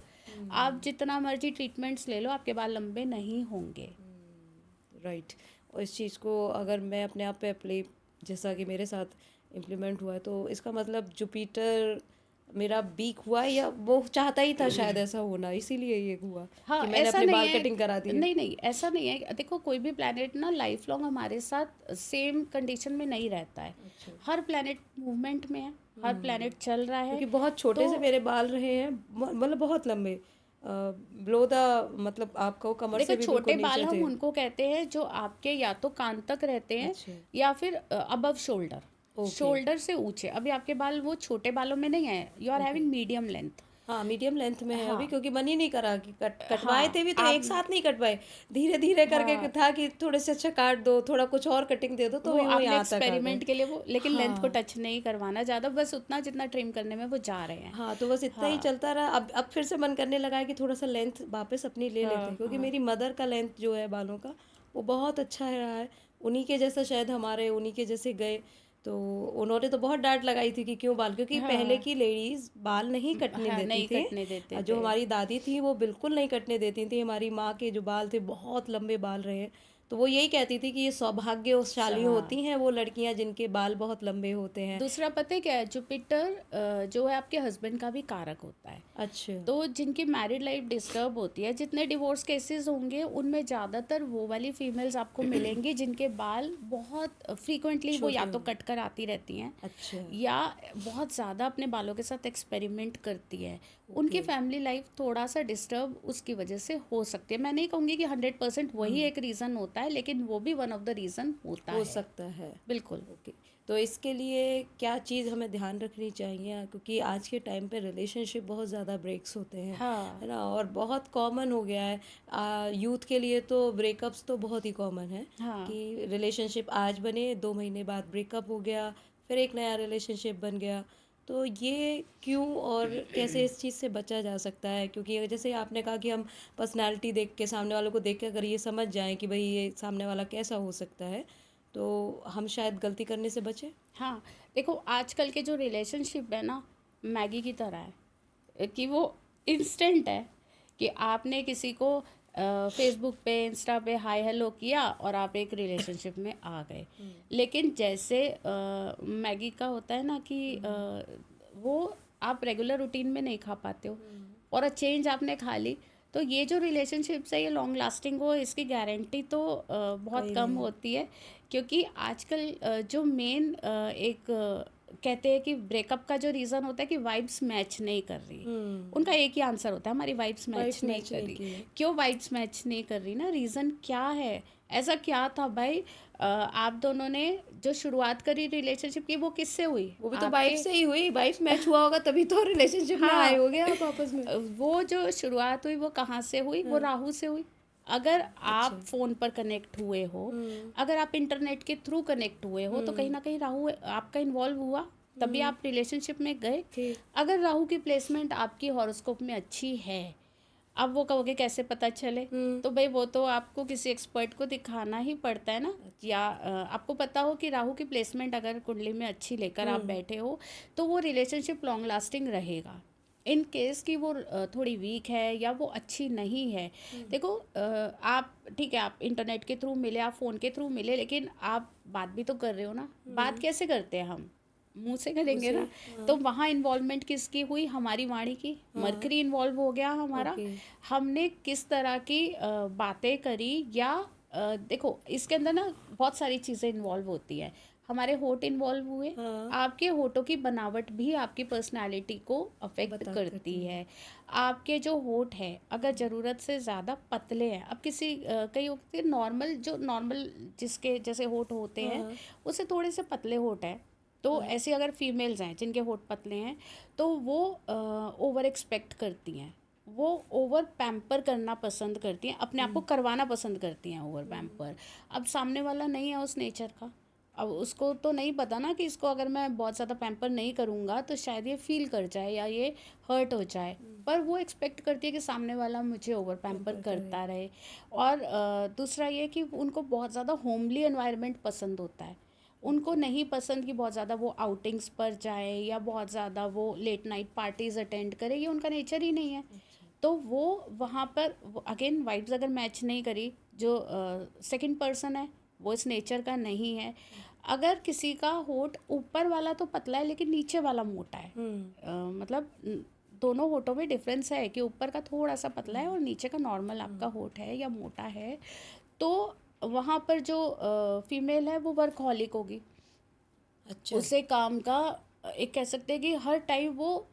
आप जितना मर्जी ट्रीटमेंट्स ले लो, आपके बाल लंबे नहीं होंगे। राइट। और इस चीज़ को अगर मैं अपने आप पे अप्लाई, जैसा कि मेरे साथ इम्प्लीमेंट हुआ है, तो इसका मतलब जुपिटर मेरा बीक हुआ, या वो चाहता ही था शायद ऐसा होना, इसीलिए ये हुआ हाँ, कि मैंने ऐसा अपने नहीं बाल है। कटिंग करा दिए। नहीं नहीं, ऐसा नहीं है। देखो, कोई भी प्लैनेट ना लाइफ लॉन्ग हमारे साथ सेम कंडीशन में नहीं रहता है। अच्छा। हर प्लैनेट मूवमेंट में है, हर प्लैनेट चल रहा है। क्योंकि बहुत छोटे तो से मेरे बाल रहे हैं, मतलब बहुत लंबे, बिलो द, मतलब आपको कमर देखो, से भी बिल्कुल छोटे बाल नीचे हम थे। उनको कहते हैं जो आपके या तो कान तक रहते हैं अच्छा। या फिर अबव शोल्डर, ओके। शोल्डर से ऊंचे। अभी आपके बाल वो छोटे बालों में नहीं है, you are okay. Having medium length. हाँ, मीडियम लेंथ में है अभी, हाँ क्योंकि मन ही नहीं करा कि कटवाए हाँ थे भी तो आप एक साथ नहीं कटवाए, धीरे धीरे करके हाँ, था कि थोड़े से अच्छा काट दो, थोड़ा कुछ और कटिंग दे दो, तो वो भी वो आपने यहाँ तक आ गए। एक्सपेरिमेंट के लिए वो, लेकिन लेंथ को हाँ। टच नहीं करवाना ज़्यादा, बस उतना जितना ट्रिम करने में वो जा रहे हैं। हाँ, तो बस इतना ही हाँ चलता रहा। अब फिर से मन करने लगा है कि थोड़ा सा लेंथ वापस अपनी ले लेते हाँ हैं, क्योंकि हाँ मेरी मदर का लेंथ जो है बालों का, वो बहुत अच्छा रहा है। उन्हीं के जैसा शायद हमारे, उन्हीं के जैसे गए। तो उन्होंने तो बहुत डांट लगाई थी कि क्यों बाल, क्योंकि पहले हाँ की लेडीज बाल नहीं कटने हाँ, देती नहीं थी। कटने देते जो थे। हमारी दादी थी वो बिल्कुल नहीं कटने देती थी। हमारी माँ के जो बाल थे बहुत लंबे बाल रहे हैं, तो वो यही कहती थी कि ये सौभाग्यशाली हाँ, होती हैं वो लड़कियां जिनके बाल बहुत लंबे होते हैं। दूसरा पता है क्या है, जुपिटर जो है आपके हस्बैंड का भी कारक होता है। अच्छा। तो जिनकी मैरिड लाइफ डिस्टर्ब होती है, जितने डिवोर्स केसेस होंगे उनमें ज़्यादातर वो वाली फीमेल्स आपको मिलेंगी जिनके बाल बहुत फ्रीक्वेंटली वो या छोटे तो हो। कट कर आती रहती हैं अच्छा। या बहुत ज़्यादा अपने बालों के साथ एक्सपेरिमेंट करती है। उनकी ओके। फैमिली लाइफ थोड़ा सा डिस्टर्ब उसकी वजह से हो सकती है। मैं नहीं कहूँगी कि 100% वही एक रीज़न होता है, लेकिन वो भी वन ऑफ द रीज़न होता हो है। सकता है। बिल्कुल। ओके। तो इसके लिए क्या चीज़ हमें ध्यान रखनी चाहिए, क्योंकि आज के टाइम पे रिलेशनशिप बहुत ज़्यादा ब्रेक्स होते हैं, हाँ है ना, और बहुत कॉमन हो गया है। यूथ के लिए तो ब्रेकअप्स तो बहुत ही कॉमन है हाँ कि रिलेशनशिप आज बने, 2 महीने बाद ब्रेकअप हो गया, फिर एक नया रिलेशनशिप बन गया। तो ये क्यों और कैसे इस चीज़ से बचा जा सकता है? क्योंकि जैसे आपने कहा कि हम पर्सनालिटी देख के, सामने वालों को देख के अगर ये समझ जाएं कि भाई ये सामने वाला कैसा हो सकता है, तो हम शायद गलती करने से बचें। हाँ, देखो आजकल के जो रिलेशनशिप है ना, मैगी की तरह है कि वो इंस्टेंट है कि आपने किसी को फेसबुक पे, इंस्टा पे हाय हेलो किया और आप एक रिलेशनशिप में आ गए। लेकिन जैसे मैगी का होता है ना कि वो आप रेगुलर रूटीन में नहीं खा पाते हो और अ चेंज आपने खा ली, तो ये जो रिलेशनशिप्स है ये लॉन्ग लास्टिंग हो इसकी गारंटी तो बहुत कोई कम नहीं। होती है। क्योंकि आजकल जो मेन एक कहते हैं कि ब्रेकअप का जो रीज़न होता है कि वाइब्स मैच नहीं कर रही, उनका एक ही आंसर होता है, हमारी वाइब्स मैच वाइफ नहीं मैच कर नहीं रही। की है। क्यों वाइब्स मैच नहीं कर रही ना, रीज़न क्या है, ऐसा क्या था भाई? आप दोनों ने जो शुरुआत करी रिलेशनशिप की वो किससे हुई? वो भी तो वाइफ आपके से ही हुई, वाइफ मैच हुआ होगा तभी तो रिलेशनशिप में आए हाँ, होगे आप आपस में। वो जो शुरुआत हुई वो कहाँ से हुई? वो हाँ। राहु से हुई। अगर अच्छा। आप फ़ोन पर कनेक्ट हुए हो, अगर आप इंटरनेट के थ्रू कनेक्ट हुए हो, तो कहीं ना कहीं राहु आपका इन्वॉल्व हुआ, तभी आप रिलेशनशिप में गए। ठीक। अगर राहु की प्लेसमेंट आपकी हॉरोस्कोप में अच्छी है, अब वो कहोगे कैसे पता चले? तो भाई वो तो आपको किसी एक्सपर्ट को दिखाना ही पड़ता है ना। या आपको पता हो कि राहु की प्लेसमेंट अगर कुंडली में अच्छी लेकर आप बैठे हो तो वो रिलेशनशिप लॉन्ग लास्टिंग रहेगा। इन केस कि वो थोड़ी वीक है या वो अच्छी नहीं है, देखो आप ठीक है, आप इंटरनेट के थ्रू मिले, आप फ़ोन के थ्रू मिले, लेकिन आप बात भी तो कर रहे हो ना। बात कैसे करते हैं हम? मुंह से करेंगे उसे। ना। तो वहाँ इन्वॉल्वमेंट किसकी हुई? हमारी वाणी की। मरकरी इन्वॉल्व हो गया हमारा। ओके। हमने किस तरह की बातें करी या देखो इसके अंदर ना बहुत सारी चीज़ें इन्वॉल्व होती हैं। हमारे होठ इन्वॉल्व हुए। हाँ। आपके होठों की बनावट भी आपकी पर्सनालिटी को अफेक्ट बता करती करती है। आपके जो होठ हैं अगर ज़रूरत से ज़्यादा पतले हैं, अब किसी कई होते हैं नॉर्मल, जो नॉर्मल जिसके जैसे होठ होते हैं हाँ। उससे थोड़े से पतले होठ हैं, तो ऐसी अगर फीमेल्स हैं जिनके होठ पतले हैं तो वो ओवर एक्सपेक्ट करती हैं, वो ओवर पैम्पर करना पसंद करती हैं, अपने आप को करवाना पसंद करती हैं ओवर पैम्पर। अब सामने वाला नहीं है उस नेचर का, अब उसको तो नहीं पता ना कि इसको अगर मैं बहुत ज़्यादा पैम्पर नहीं करूँगा तो शायद ये फील कर जाए या ये हर्ट हो जाए, पर वो एक्सपेक्ट करती है कि सामने वाला मुझे ओवर पैम्पर करता रहे। और दूसरा ये कि उनको बहुत ज़्यादा होमली एनवायरनमेंट पसंद होता है। उनको नहीं पसंद कि बहुत ज़्यादा वो आउटिंग्स पर जाए या बहुत ज़्यादा वो लेट नाइट पार्टीज़ अटेंड करे, ये उनका नेचर ही नहीं है। तो वो वहाँ पर अगेन वाइब्स अगर मैच नहीं करी, जो सेकंड पर्सन है वो इस नेचर का नहीं है। अगर किसी का होठ ऊपर वाला तो पतला है लेकिन नीचे वाला मोटा है, मतलब दोनों होठों में डिफरेंस है कि ऊपर का थोड़ा सा पतला है और नीचे का नॉर्मल आपका होठ है या मोटा है, तो वहाँ पर जो फीमेल है वो वर्कहॉलिक होगी। अच्छा। उसे काम का एक कह सकते हैं कि हर टाइम वो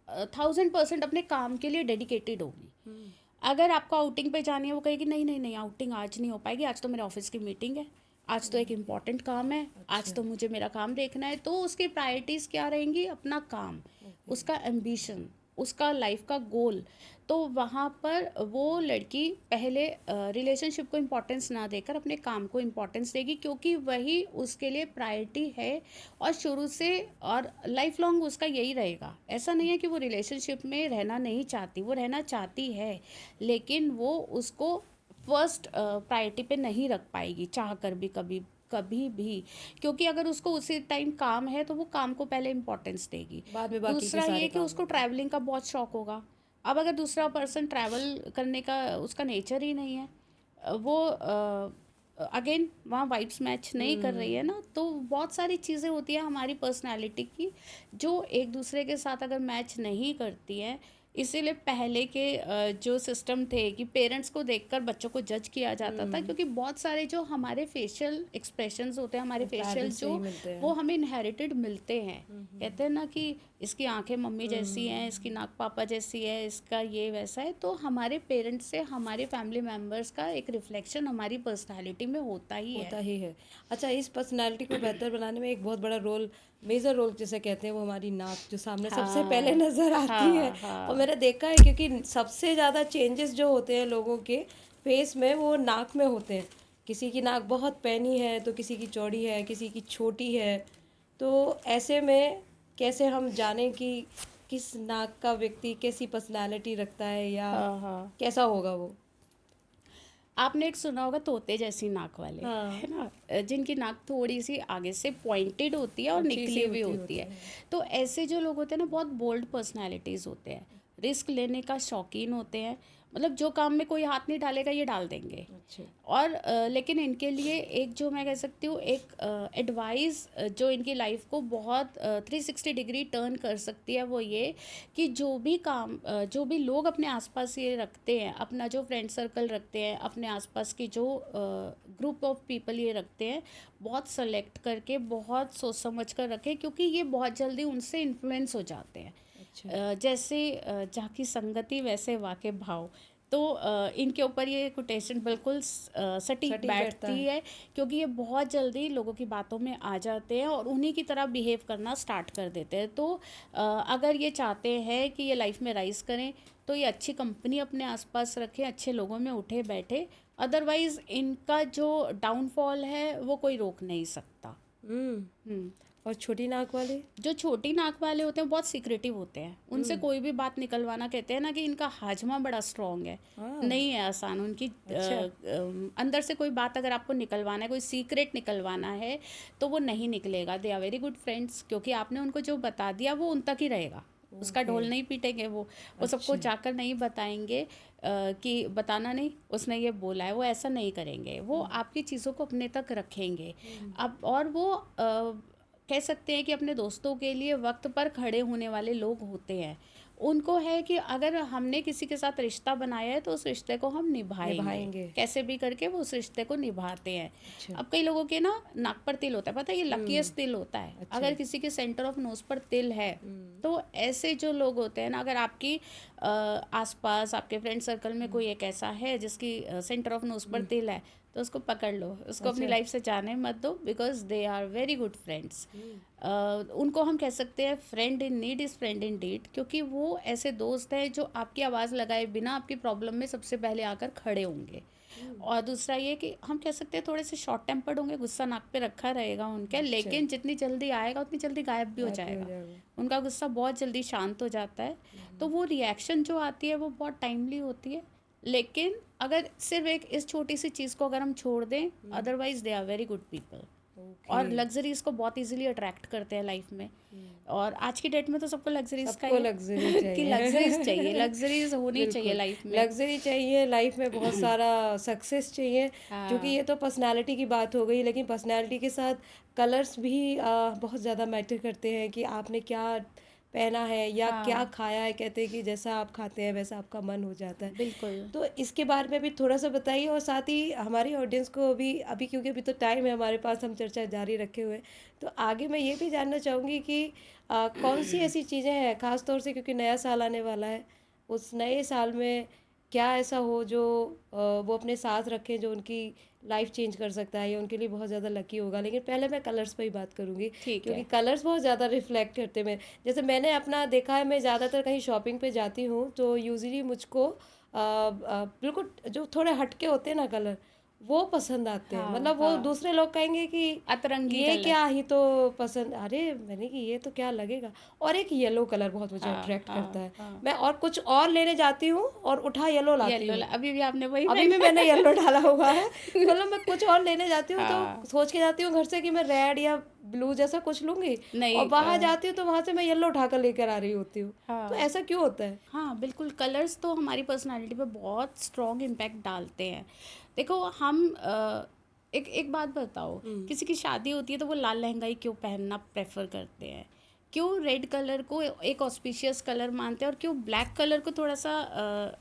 1000% अपने काम के लिए डेडिकेटेड होगी। अगर आपको आउटिंग पे जानी है, वो कहेगी नहीं नहीं नहीं, आउटिंग आज नहीं हो पाएगी, आज तो मेरे ऑफिस की मीटिंग है, आज तो एक इम्पॉर्टेंट काम है, आज तो मुझे मेरा काम देखना है। तो उसकी प्रायोरिटीज़ क्या रहेंगी? अपना काम, उसका एम्बिशन, उसका लाइफ का गोल। तो वहाँ पर वो लड़की पहले रिलेशनशिप को इम्पोर्टेंस ना देकर अपने काम को इम्पोर्टेंस देगी, क्योंकि वही उसके लिए प्रायोरिटी है और शुरू से और लाइफ लॉन्ग उसका यही रहेगा। ऐसा नहीं है कि वो रिलेशनशिप में रहना नहीं चाहती, वो रहना चाहती है, लेकिन वो उसको फर्स्ट प्रायोरिटी पे नहीं रख पाएगी चाह कर भी, कभी कभी भी, क्योंकि अगर उसको उसी टाइम काम है तो वो काम को पहले इम्पोर्टेंस देगी। बाद में बाकी के दूसरा सारे ये कि काम उसको होंगे। ट्रैवलिंग का बहुत शौक होगा। अब अगर दूसरा पर्सन ट्रैवल करने का उसका नेचर ही नहीं है, वो अगेन वहाँ वाइब्स मैच नहीं कर रही है ना, तो बहुत सारी चीज़ें होती है हमारी पर्सनालिटी की जो एक दूसरे के साथ अगर मैच नहीं करती हैं। इसीलिए पहले के जो सिस्टम थे कि पेरेंट्स को देखकर बच्चों को जज किया जाता था, क्योंकि बहुत सारे जो हमारे फेशियल एक्सप्रेशंस होते हैं, हमारे फेशियल पेरेंट्स से ही जो मिलते हैं। वो हमें इनहेरिटेड मिलते हैं। कहते हैं ना कि इसकी आंखें मम्मी जैसी हैं, इसकी नाक पापा जैसी है, इसका ये वैसा है। तो हमारे पेरेंट्स से हमारे फैमिली मेम्बर्स का एक रिफ्लेक्शन हमारी पर्सनालिटी में होता ही होता है। ही है। अच्छा, इस पर्सनालिटी को बेहतर बनाने में एक बहुत बड़ा रोल, मेजर रोल जिसे कहते हैं, वो हमारी नाक जो सामने सबसे पहले हाँ नज़र आती है। हाँ और हाँ मैंने देखा है, क्योंकि सबसे ज़्यादा चेंजेस जो होते हैं लोगों के फेस में, वो नाक में होते हैं। किसी की नाक बहुत पैनी है तो किसी की चौड़ी है, किसी की छोटी है। तो ऐसे में कैसे हम जानें कि किस नाक का व्यक्ति कैसी पर्सनालिटी रखता है, या हाँ हाँ। कैसा होगा वो? आपने एक सुना होगा तोते जैसी नाक वाले, हाँ, है ना, जिनकी नाक थोड़ी सी आगे से पॉइंटेड होती है और अच्छी सी निकली हुई होती होती होती है। है। तो ऐसे जो लोग होते हैं ना, बहुत बोल्ड पर्सनालिटीज़ होते हैं, रिस्क लेने का शौकीन होते हैं। मतलब जो काम में कोई हाथ नहीं डालेगा ये डाल देंगे। अच्छा। और लेकिन इनके लिए एक जो मैं कह सकती हूँ एक एडवाइस जो इनकी लाइफ को बहुत 360 डिग्री टर्न कर सकती है, वो ये कि जो भी काम जो भी लोग अपने आसपास ये रखते हैं, अपना जो फ्रेंड सर्कल रखते हैं, अपने आसपास की जो ग्रुप ऑफ पीपल ये रखते हैं, बहुत सेलेक्ट करके, बहुत सोच समझ कर रखें, क्योंकि ये बहुत जल्दी उनसे इन्फ्लुएंस हो जाते हैं। अच्छा। जैसे जहाँ की संगति वैसे वाके भाव। तो इनके ऊपर ये कोटेशन बिल्कुल सटीक सटीक बैठता बैठती है। है, क्योंकि ये बहुत जल्दी लोगों की बातों में आ जाते हैं और उन्हीं की तरह बिहेव करना स्टार्ट कर देते हैं। तो अगर ये चाहते हैं कि ये लाइफ में राइज करें, तो ये अच्छी कंपनी अपने आसपास रखें, अच्छे लोगों में उठे बैठे। अदरवाइज इनका जो डाउनफॉल है वो कोई रोक नहीं सकता। हम्म। और छोटी नाक वाले? जो छोटी नाक वाले होते हैं बहुत सीक्रेटिव होते हैं, उनसे कोई भी बात निकलवाना, कहते हैं ना कि इनका हाजमा बड़ा स्ट्रांग है, हाँ। नहीं है आसान उनकी। अच्छा। अंदर से कोई बात अगर आपको निकलवाना है, कोई सीक्रेट निकलवाना है, तो वो नहीं निकलेगा। They are very good friends, क्योंकि आपने उनको जो बता दिया वो उन तक ही रहेगा, उसका ढोल नहीं पीटेंगे वो सबको अच्छा। जाकर नहीं बताएंगे कि बताना नहीं, उसने ये बोला है, वो ऐसा नहीं करेंगे। वो आपकी चीज़ों को अपने तक रखेंगे। अब और वो कह सकते हैं कि अपने दोस्तों के लिए वक्त पर खड़े होने वाले लोग होते हैं। उनको है कि अगर हमने किसी के साथ रिश्ता बनाया है तो उस रिश्ते को हम निभाएंगे, कैसे भी करके वो उस रिश्ते को निभाते हैं। अच्छा। अब कई लोगों के ना नाक पर तिल होता है, पता है, ये लकीएस्ट तिल होता है। अच्छा। अगर किसी के सेंटर ऑफ नोज पर तिल है, तो ऐसे जो लोग होते हैं ना, अगर आपकी आसपास आपके फ्रेंड सर्कल में कोई एक ऐसा है जिसकी सेंटर ऑफ नोज पर तिल है, तो उसको पकड़ लो, उसको अपनी अच्छा। लाइफ से जाने मत दो, because they are very good friends. उनको हम कह सकते हैं friend in need is friend in deed, क्योंकि वो ऐसे दोस्त हैं जो आपकी आवाज़ लगाए बिना आपकी प्रॉब्लम में सबसे पहले आकर खड़े होंगे। और दूसरा ये कि हम कह सकते हैं थोड़े से शॉर्ट टेम्पर्ड होंगे, गुस्सा नाक पे रखा रहेगा उनके, लेकिन जितनी जल्दी आएगा उतनी जल्दी गायब भी हो जाएगा। उनका गुस्सा बहुत जल्दी शांत हो जाता है। तो वो रिएक्शन जो आती है वो बहुत टाइमली होती है। लेकिन अगर सिर्फ एक इस छोटी सी चीज़ को अगर हम छोड़ दें, otherwise they are very good people. और ओके। लग्जरीज को बहुत इजीली अट्रैक्ट करते हैं लाइफ में। और आज की डेट में तो सबको लग्जरीज का सबको ही लग्जरी है कि लग्जरीज चाहिए, चाहिए। लग्जरीज होनी चाहिए बिल्कुल, लाइफ में। लग्जरी चाहिए, लाइफ में बहुत सारा सक्सेस चाहिए, जो कि हाँ ये तो पर्सनैलिटी की बात हो गई, लेकिन पर्सनैलिटी के साथ कलर्स भी बहुत ज़्यादा मैटर करते हैं कि आपने क्या पहना है या क्या हाँ खाया है। कहते हैं कि जैसा आप खाते हैं वैसा आपका मन हो जाता है। बिल्कुल। तो इसके बारे में भी थोड़ा सा बताइए, और साथ ही हमारी ऑडियंस को अभी अभी क्योंकि अभी तो टाइम है हमारे पास, हम चर्चा जारी रखे हुए हैं, तो आगे मैं ये भी जानना चाहूँगी कि कौन सी ऐसी चीज़ें हैं ख़ास तौर से, क्योंकि नया साल आने वाला है, उस नए साल में क्या ऐसा हो जो वो अपने साथ रखें, जो उनकी लाइफ चेंज कर सकता है या उनके लिए बहुत ज़्यादा लकी होगा। लेकिन पहले मैं कलर्स पे ही बात करूँगी, ठीक क्योंकि है। कलर्स बहुत ज़्यादा रिफ्लेक्ट करते हैं। जैसे मैंने अपना देखा है, मैं ज़्यादातर कहीं शॉपिंग पे जाती हूँ तो यूजुअली मुझको बिल्कुल जो थोड़े हटके होते हैं ना कलर, वो पसंद आते हैं। हाँ मतलब वो हाँ, दूसरे लोग कहेंगे कि अतरंगी ये कलर। क्या ही तो पसंद, अरे मैंने कि ये तो क्या लगेगा। और एक येलो कलर बहुत मुझे हाँ अट्रैक्ट करता हाँ है। हाँ। मैं और कुछ और लेने जाती हूँ और उठा येलो लाती येलो, हूँ। अभी भी आपने वही अभी भी पहना मैंने है। येलो डाला हुआ है। मतलब मैं कुछ और लेने जाती हूँ तो हाँ सोच के जाती हूँ घर से कि मैं रेड या ब्लू जैसा कुछ लूंगी, और नहीं वहां जाती हूँ तो वहां से मैं येलो उठाकर लेकर आ रही होती हूँ। तो हाँ ऐसा क्यों होता है? हाँ बिल्कुल, कलर्स तो हमारी पर्सनालिटी पे बहुत स्ट्रॉन्ग इम्पैक्ट डालते हैं। देखो हम एक एक बात बताओ, हम्म। किसी की शादी होती है तो वो लाल लहंगा ही क्यों पहनना प्रेफर करते हैं? क्यों रेड कलर को एक ऑस्पिशियस कलर मानते हैं और क्यों ब्लैक कलर को थोड़ा सा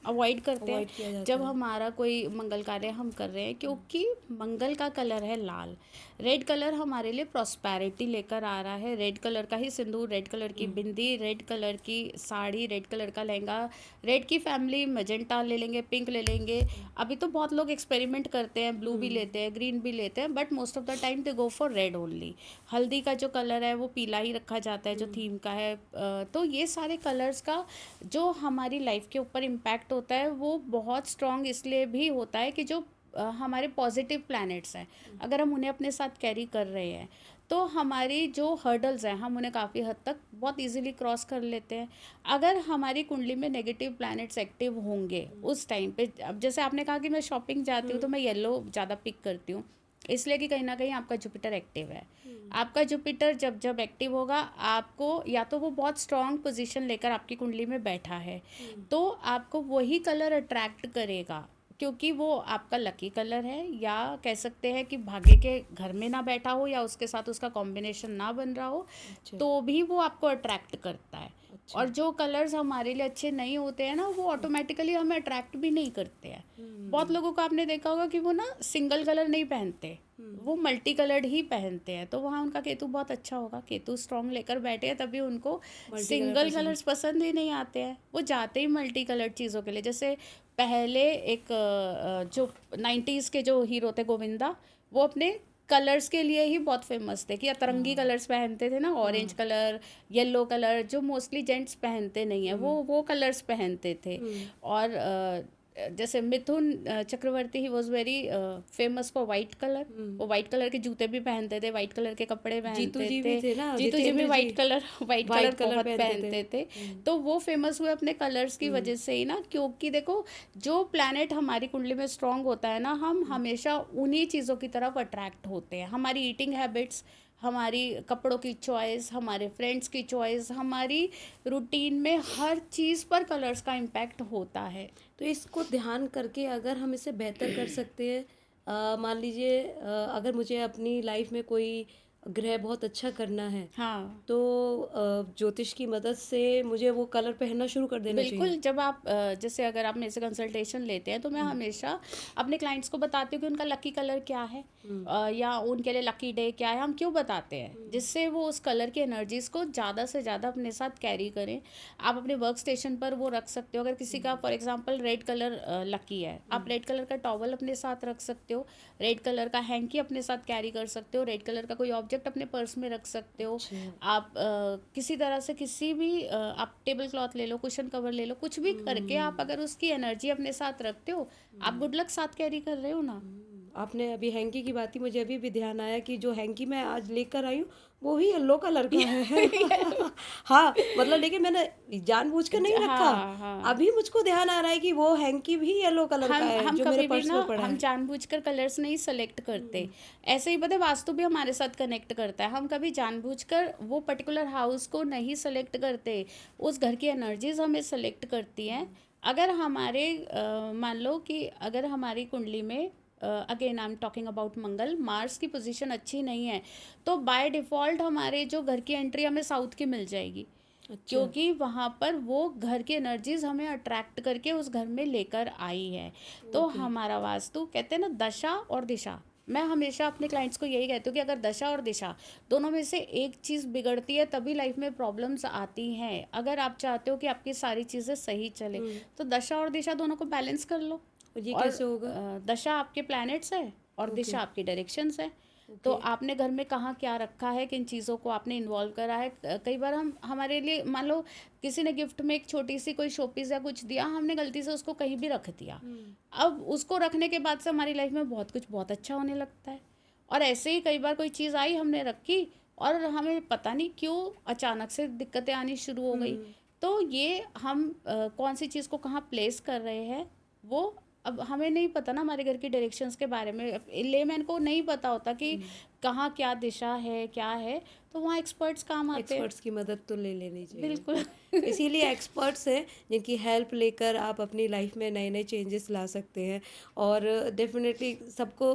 अवॉइड करते हैं अवॉइड किया जाता जब है। हमारा कोई मंगल कार्य हम कर रहे हैं? क्योंकि मंगल का कलर है लाल। रेड कलर हमारे लिए प्रॉस्पेरिटी लेकर आ रहा है। रेड कलर का ही सिंदूर, रेड कलर की बिंदी, रेड कलर की साड़ी, रेड कलर का लहंगा, रेड की फैमिली मजेंटा ले लेंगे, पिंक ले लेंगे। अभी तो बहुत लोग एक्सपेरिमेंट करते हैं, ब्लू भी लेते हैं, ग्रीन भी लेते हैं, but most of the time they go for red only. हल्दी का जो कलर है वो पीला ही रखा जाता है जो थीम का है। तो ये सारे कलर्स का जो हमारी लाइफ के ऊपर इम्पैक्ट होता है वो बहुत स्ट्रॉन्ग इसलिए भी होता है कि जो हमारे पॉजिटिव प्लैनेट्स हैं, अगर हम उन्हें अपने साथ कैरी कर रहे हैं तो हमारी जो हर्डल्स हैं हम उन्हें काफ़ी हद तक बहुत इजीली क्रॉस कर लेते हैं। अगर हमारी कुंडली में नेगेटिव प्लैनेट्स एक्टिव होंगे उस टाइम पे, अब जैसे आपने कहा कि मैं शॉपिंग जाती हूँ तो मैं येलो ज़्यादा पिक करती हूँ, इसलिए कि कहीं ना कहीं आपका जुपिटर एक्टिव है। आपका जुपिटर जब जब एक्टिव होगा, आपको या तो वो बहुत स्ट्रॉन्ग पोजीशन लेकर आपकी कुंडली में बैठा है तो आपको वही कलर अट्रैक्ट करेगा, क्योंकि वो आपका लकी कलर है, या कह सकते हैं कि भाग्य के घर में ना बैठा हो या उसके साथ उसका कॉम्बिनेशन ना बन रहा हो अच्छा। तो भी वो आपको अट्रैक्ट करता है। अच्छा। और जो कलर्स हमारे लिए अच्छे नहीं होते हैं ना, वो ऑटोमेटिकली हमें अट्रैक्ट भी नहीं करते हैं। बहुत लोगों को आपने देखा होगा कि वो ना सिंगल कलर नहीं पहनते, वो मल्टी कलर्ड ही पहनते हैं, तो वहाँ उनका केतु बहुत अच्छा होगा, केतु स्ट्रॉन्ग लेकर बैठे हैं तभी उनको मल्टी कलर सिंगल पसंद। कलर्स पसंद ही नहीं आते हैं, वो जाते ही मल्टी कलर्ड चीज़ों के लिए। जैसे पहले एक जो 90s के जो हीरो थे गोविंदा, वो अपने कलर्स के लिए ही बहुत फेमस थे कि अतरंगी कलर्स पहनते थे ना, ऑरेंज कलर, येलो कलर, जो मोस्टली जेंट्स पहनते नहीं है वो कलर्स पहनते थे। और जैसे Mithun Chakraborty, he was very famous for white colour. वो वाइट कलर के जूते भी पहनते थे, वाइट कलर के कपड़े जीतू पहनते जी थे। भी थे ना, जीतू जी भी जितेंद्र जी वाइट कलर वाइट कलर बहुत पहनते पहनते थे। थे। तो वो फेमस हुए अपने कलर्स की वजह से ही ना, क्योंकि देखो जो प्लैनेट हमारी कुंडली में स्ट्रांग होता है ना, हम हमेशा उन्हीं चीज़ों की तरफ अट्रैक्ट होते हैं। हमारी ईटिंग हैबिट्स, हमारी कपड़ों की चॉइस, हमारे फ्रेंड्स की चॉइस, हमारी रूटीन में हर चीज़ पर कलर्स का इम्पैक्ट होता है। तो इसको ध्यान करके अगर हम इसे बेहतर कर सकते हैं, मान लीजिए अगर मुझे अपनी लाइफ में कोई ग्रह बहुत अच्छा करना है, हाँ तो ज्योतिष की मदद से मुझे वो कलर पहनना शुरू कर देना चाहिए। बिल्कुल। जब आप जैसे अगर आप मेरे से कंसल्टेशन लेते हैं तो मैं हमेशा अपने क्लाइंट्स को बताती हूँ कि उनका लकी कलर क्या है, या उनके लिए लकी डे क्या है। हम क्यों बताते हैं? जिससे वो उस कलर की एनर्जीज को ज़्यादा से ज़्यादा अपने साथ कैरी करें। आप अपने वर्क स्टेशन पर वो रख सकते हो। अगर किसी का for example red colour lucky है, आप रेड कलर का टॉवल अपने साथ रख सकते हो, रेड कलर का हैंकी अपने साथ कैरी कर सकते हो, रेड कलर का कोई ऑब्जेक्ट अपने पर्स में रख सकते हो। आप किसी तरह से किसी भी आप टेबल क्लॉथ ले लो, कुशन कवर ले लो, कुछ भी करके आप अगर उसकी एनर्जी अपने साथ रखते हो, आप गुड लक साथ कैरी कर रहे हो ना। आपने अभी हैंकी की बात की, मुझे अभी भी ध्यान आया कि जो हैंकी मैं आज लेकर आई हूँ वो भी येलो कलर का है। हाँ, मतलब लेकिन मैंने जानबूझकर नहीं रखा। हाँ, हाँ। अभी मुझको ध्यान आ रहा है कि वो हैंकी भी येलो कलर का है हम जो मेरे कभी भी पर्स ना में पड़ा हम है। जानबूझकर कलर्स नहीं सेलेक्ट करते। ऐसे ही पता है वास्तु भी हमारे साथ कनेक्ट करता है। हम कभी जानबूझकर वो पर्टिकुलर हाउस को नहीं सेलेक्ट करते। उस घर की एनर्जीज हमें सेलेक्ट करती हैं। अगर हमारे मान लो कि अगर हमारी कुंडली में again I am talking about Mangal, Mars की पोजीशन अच्छी नहीं है, तो बाय डिफ़ॉल्ट हमारे जो घर की एंट्री हमें साउथ की मिल जाएगी, अच्छा। क्योंकि वहाँ पर वो घर की एनर्जीज हमें अट्रैक्ट करके उस घर में लेकर आई है। तो ओके। हमारा वास्तु कहते हैं ना, दशा और दिशा। मैं हमेशा अपने क्लाइंट्स को यही कहती हूँ कि अगर दशा और दिशा दोनों में से एक चीज़ बिगड़ती है तभी लाइफ में प्रॉब्लम्स आती हैं। अगर आप चाहते हो कि आपकी सारी चीज़ें सही चले, तो दशा और दिशा दोनों को बैलेंस कर लो। और ये और कैसे होगा? दशा आपके प्लैनेट्स है और ओके। दिशा आपकी डायरेक्शंस है। तो ओके। आपने घर में कहाँ क्या रखा है, किन चीज़ों को आपने इन्वॉल्व करा है। कई बार हम हमारे लिए मान लो किसी ने गिफ्ट में एक छोटी सी कोई शोपीस या कुछ दिया, हमने गलती से उसको कहीं भी रख दिया। अब उसको रखने के बाद से हमारी लाइफ में बहुत कुछ बहुत अच्छा होने लगता है। और ऐसे ही कई बार कोई चीज़ आई, हमने रखी और हमें पता नहीं क्यों अचानक से दिक्कतें आनी शुरू हो गई। तो ये हम कौन सी चीज़ को कहाँ प्लेस कर रहे हैं, वो अब हमें नहीं पता ना। हमारे घर की डायरेक्शंस के बारे में लेमैन को नहीं पता होता कि कहाँ क्या दिशा है, क्या है। तो वहाँ एक्सपर्ट्स काम आते हैं। एक्सपर्ट्स की मदद तो ले लेनी चाहिए। बिल्कुल। इसीलिए एक्सपर्ट्स हैं जिनकी हेल्प लेकर आप अपनी लाइफ में नए नए चेंजेस ला सकते हैं। और डेफिनेटली सबको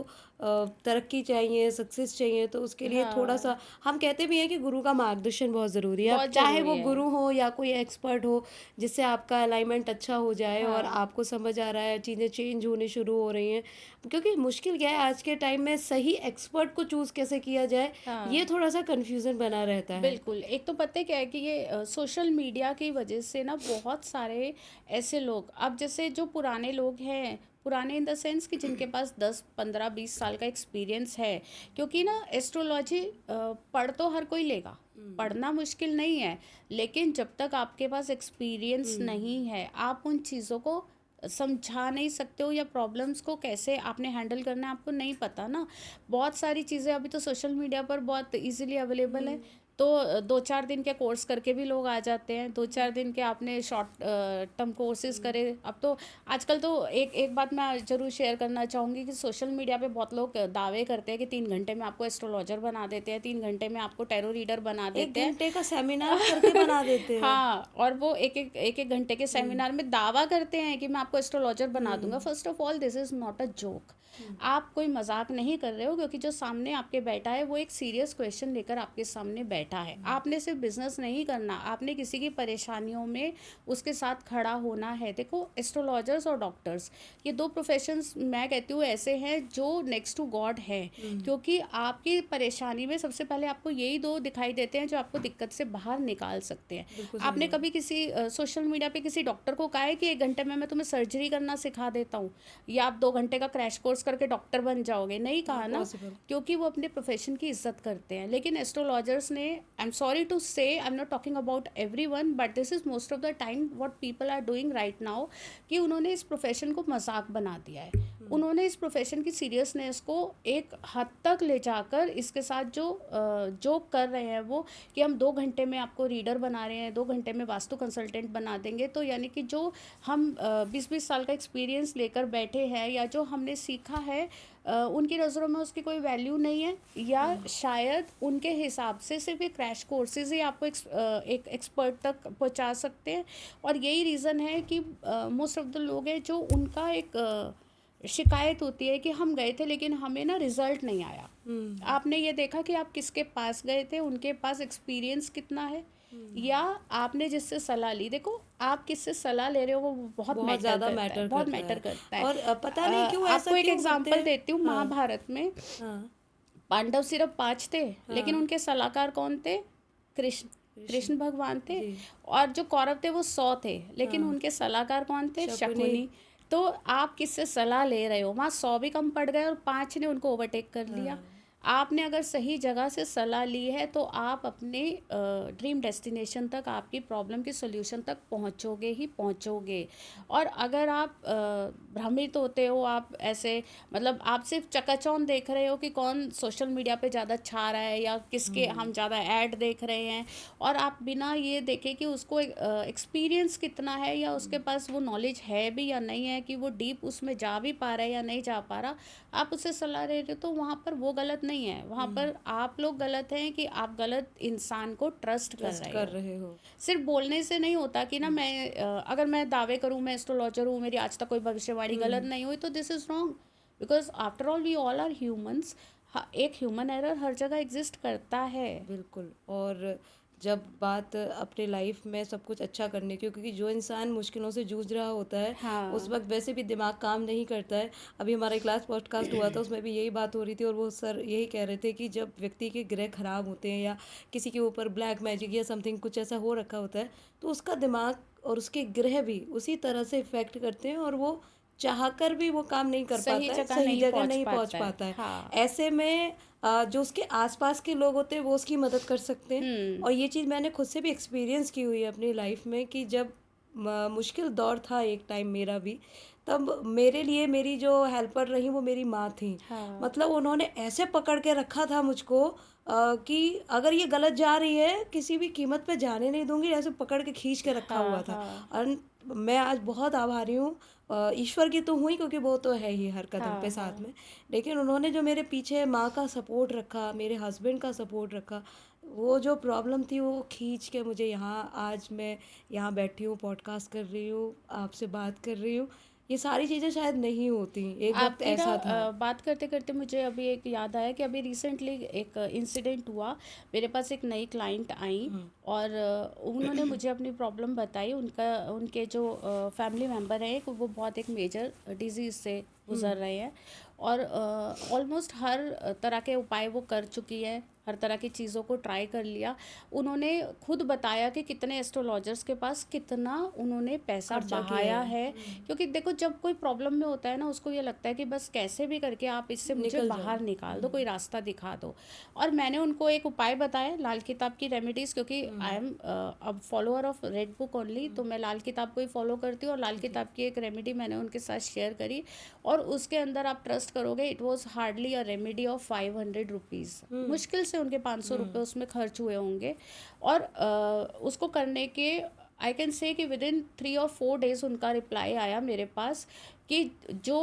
तरक्की चाहिए, सक्सेस चाहिए, तो उसके लिए थोड़ा सा हाँ, हम कहते भी हैं कि गुरु का मार्गदर्शन बहुत ज़रूरी है। अब बहुत चाहे ज़रूरी वो है। गुरु हो या कोई एक्सपर्ट हो, जिससे आपका अलाइनमेंट अच्छा हो जाए और हाँ, आपको समझ आ रहा है, चीज़ें चेंज होने शुरू हो रही हैं। क्योंकि मुश्किल क्या है आज के टाइम में, सही एक्सपर्ट को चूज़ कैसे किया जाए, ये हाँ। थोड़ा सा कन्फ्यूज़न बना रहता है। बिल्कुल। एक तो पता है क्या है कि ये सोशल मीडिया की वजह से ना बहुत सारे ऐसे लोग, अब जैसे जो पुराने लोग हैं, पुराने इन द सेंस कि जिनके पास 10 15 20 साल का एक्सपीरियंस है, क्योंकि ना एस्ट्रोलॉजी पढ़ तो हर कोई लेगा, पढ़ना मुश्किल नहीं है, लेकिन जब तक आपके पास एक्सपीरियंस नहीं है, आप उन चीज़ों को समझा नहीं सकते हो, या प्रॉब्लम्स को कैसे आपने हैंडल करना है आपको नहीं पता ना। बहुत सारी चीज़ें अभी तो सोशल मीडिया पर बहुत इजीली अवेलेबल है। तो 2-4 दिन के कोर्स करके भी लोग आ जाते हैं। 2-4 दिन के आपने शॉर्ट टर्म कोर्सेज करे। अब तो आजकल तो एक बात मैं ज़रूर शेयर करना चाहूँगी कि सोशल मीडिया पे बहुत लोग दावे करते हैं कि 3 घंटे में आपको एस्ट्रोलॉजर बना देते हैं, 3 घंटे में आपको टैरो रीडर बना एक देते हैं। घंटे का सेमिनार करके बना देते हैं। हाँ, और वो एक घंटे के सेमिनार में दावा करते हैं कि मैं आपको एस्ट्रोलॉजर बना दूंगा। First of all, this is not a joke. आप कोई मजाक नहीं कर रहे हो, क्योंकि जो सामने आपके बैठा है वो एक सीरियस क्वेश्चन लेकर आपके सामने बैठा है। आपने सिर्फ बिजनेस नहीं करना, आपने किसी की परेशानियों में उसके साथ खड़ा होना है। देखो, एस्ट्रोलॉजर्स और डॉक्टर्स, ये दो प्रोफेशंस मैं कहती हूँ ऐसे हैं जो नेक्स्ट टू गॉड है, क्योंकि आपकी परेशानी में सबसे पहले आपको यही दो दिखाई देते हैं जो आपको दिक्कत से बाहर निकाल सकते हैं। बिल्कुल सही आपने बात। कभी किसी सोशल मीडिया पे किसी डॉक्टर को कहा है कि 1 घंटे में मैं तुम्हें सर्जरी करना सिखा देता हूँ, या आप 2 घंटे का क्रैश कोर्स करके डॉक्टर बन जाओगे? नहीं कहा ना, पॉसिबल। क्योंकि वो अपने प्रोफेशन की इज्जत करते हैं। लेकिन एस्ट्रोलॉजर्स ने, I am sorry to say, I am not talking about everyone, but this is most of the time what people are doing right now, कि उन्होंने इस प्रोफेशन को मजाक बना दिया है। उन्होंने इस प्रोफेशन की सीरियसनेस को एक हद तक ले जाकर इसके साथ जो जोक कर रहे हैं वो, कि हम 2 घंटे में आपको रीडर बना रहे हैं, 2 घंटे में वास्तु कंसल्टेंट बना देंगे। तो यानी कि जो हम 20-20 साल का एक्सपीरियंस लेकर बैठे हैं, या जो हमने सीखा है, उनकी नज़रों में उसकी कोई वैल्यू नहीं है, या शायद उनके हिसाब से सिर्फ एक क्रैश कोर्सेज ही आपको एक एक्सपर्ट तक पहुंचा सकते हैं। और यही रीज़न है कि मोस्ट ऑफ द लोग हैं जो उनका एक शिकायत होती है कि हम गए थे लेकिन हमें ना रिजल्ट नहीं आया। आपने ये देखा कि आप किसके पास गए थे, उनके पास एक्सपीरियंस कितना है, या आपने जिससे सलाह ली। देखो, आप किससे सलाह ले रहे हो वो बहुत बहुत मैटर ज़्यादा करता है, मैटर बहुत करता मैटर है। करता है। और पता नहीं क्यों ऐसा आपको एक क्यों करते एग्जांपल हैं। देती हूँ। हाँ। महाभारत में हाँ। पांडव सिर्फ 5 थे, लेकिन हाँ। उनके सलाहकार कौन थे? कृष्ण। कृष्ण भगवान थे। जी। और जो कौरव थे वो 100 थे, लेकिन हाँ। उनके सलाहकार कौन थे? शकुनी। शकुनी। तो आप किससे सलाह ले रहे हो? वहाँ 100 भी कम पड़ गए और 5 ने उनको ओवरटेक कर लिया। आपने अगर सही जगह से सलाह ली है तो आप अपने ड्रीम डेस्टिनेशन तक, आपकी प्रॉब्लम के सॉल्यूशन तक पहुंचोगे ही पहुंचोगे। और अगर आप भ्रमित होते हो, आप ऐसे मतलब आप सिर्फ चकाचौंध देख रहे हो कि कौन सोशल मीडिया पे ज़्यादा छा रहा है या किसके हम ज़्यादा ऐड देख रहे हैं, और आप बिना ये देखे कि उसको एक्सपीरियंस कितना है या उसके पास वो नॉलेज है भी या नहीं है, कि वो डीप उसमें जा भी पा रहा है या नहीं जा पा रहा, आप उससे सलाह ले रहे हो, तो वहाँ पर वो गलत नहीं है, वहाँ पर आप लोग गलत हैं कि आप गलत इंसान को ट्रस्ट कर ट्रस्ट रहे कर हो। रहे हो। सिर्फ बोलने से नहीं होता कि ना मैं अगर मैं दावे करूँ मैं एस्ट्रोलॉजर हूँ, मेरी आज तक कोई भविष्यवाणी गलत नहीं हुई, तो this is wrong, because after all we all are humans. एक ह्यूमन एरर हर जगह एग्जिस्ट करता है। बिल्कुल। और जब बात अपने लाइफ में सब कुछ अच्छा करने की, क्योंकि जो इंसान मुश्किलों से जूझ रहा होता है उस हाँ। वक्त वैसे भी दिमाग काम नहीं करता है। अभी हमारा क्लास पॉडकास्ट हुआ था, उसमें भी यही बात हो रही थी, और वो सर यही कह रहे थे कि जब व्यक्ति के ग्रह खराब होते हैं या किसी के ऊपर ब्लैक मैजिक या समथिंग कुछ ऐसा हो रखा होता है, तो उसका दिमाग और उसके ग्रह भी उसी तरह से इफेक्ट करते हैं, और वो चाहकर भी वो काम नहीं कर सही पाता है, जगह सही नहीं जगह पहुंच नहीं पहुंच पाता है। पाता है। हाँ। ऐसे में जो उसके आसपास के लोग होते हैं वो उसकी मदद कर सकते हैं। हम्म। और ये चीज़ मैंने खुद से भी एक्सपीरियंस की हुई है अपनी लाइफ में, कि जब मुश्किल दौर था एक टाइम मेरा भी, तब मेरे लिए मेरी जो हेल्पर रही वो मेरी माँ थी। हाँ। मतलब उन्होंने ऐसे पकड़ के रखा था मुझको, कि अगर ये गलत जा रही है किसी भी कीमत पे जाने नहीं दूंगी, ऐसे पकड़ के खींच के रखा हुआ हाँ। था। हाँ। और मैं आज बहुत आभारी हूँ ईश्वर की तो हुई, क्योंकि वो तो है ही हर कदम हाँ। पे हाँ। साथ में। लेकिन उन्होंने जो मेरे पीछे माँ का सपोर्ट रखा, मेरे हस्बैंड का सपोर्ट रखा, वो जो प्रॉब्लम थी वो खींच के मुझे यहाँ, आज मैं यहाँ बैठी हूँ, पॉडकास्ट कर रही हूँ, आपसे बात कर रही हूँ। ये सारी चीज़ें शायद नहीं होती, एक वक्त आपकी ना ऐसा था। बात करते करते मुझे अभी एक याद आया कि अभी रिसेंटली एक इंसिडेंट हुआ। मेरे पास एक नई क्लाइंट आई और उन्होंने मुझे अपनी प्रॉब्लम बताई। उनके जो फैमिली मेम्बर है वो बहुत एक मेजर डिजीज़ से गुजर रहे हैं, और ऑलमोस्ट हर तरह के उपाय वो कर चुकी है, हर तरह की चीज़ों को ट्राई कर लिया। उन्होंने खुद बताया कि कितने एस्ट्रोलॉजर्स के पास कितना उन्होंने पैसा खर्चा किया बहाया है। है। क्योंकि देखो जब कोई प्रॉब्लम में होता है ना, उसको ये लगता है कि बस कैसे भी करके आप इससे मुझे निकल बाहर जाओ। निकाल दो, कोई रास्ता दिखा दो। और मैंने उनको एक उपाय बताया, लाल किताब की रेमेडीज़, क्योंकि आई एम अब follower of red book only, तो मैं लाल किताब को ही फॉलो करती हूँ। और लाल किताब की एक रेमेडी मैंने उनके साथ शेयर करी, और उसके अंदर आप ट्रस्ट करोगे, it was hardly a remedy of 500 rupees. मुश्किल से उनके 500 रुपये उसमें खर्च हुए होंगे। और उसको करने के आई कैन से कि विद इन 3 और 4 डेज उनका रिप्लाई आया मेरे पास कि जो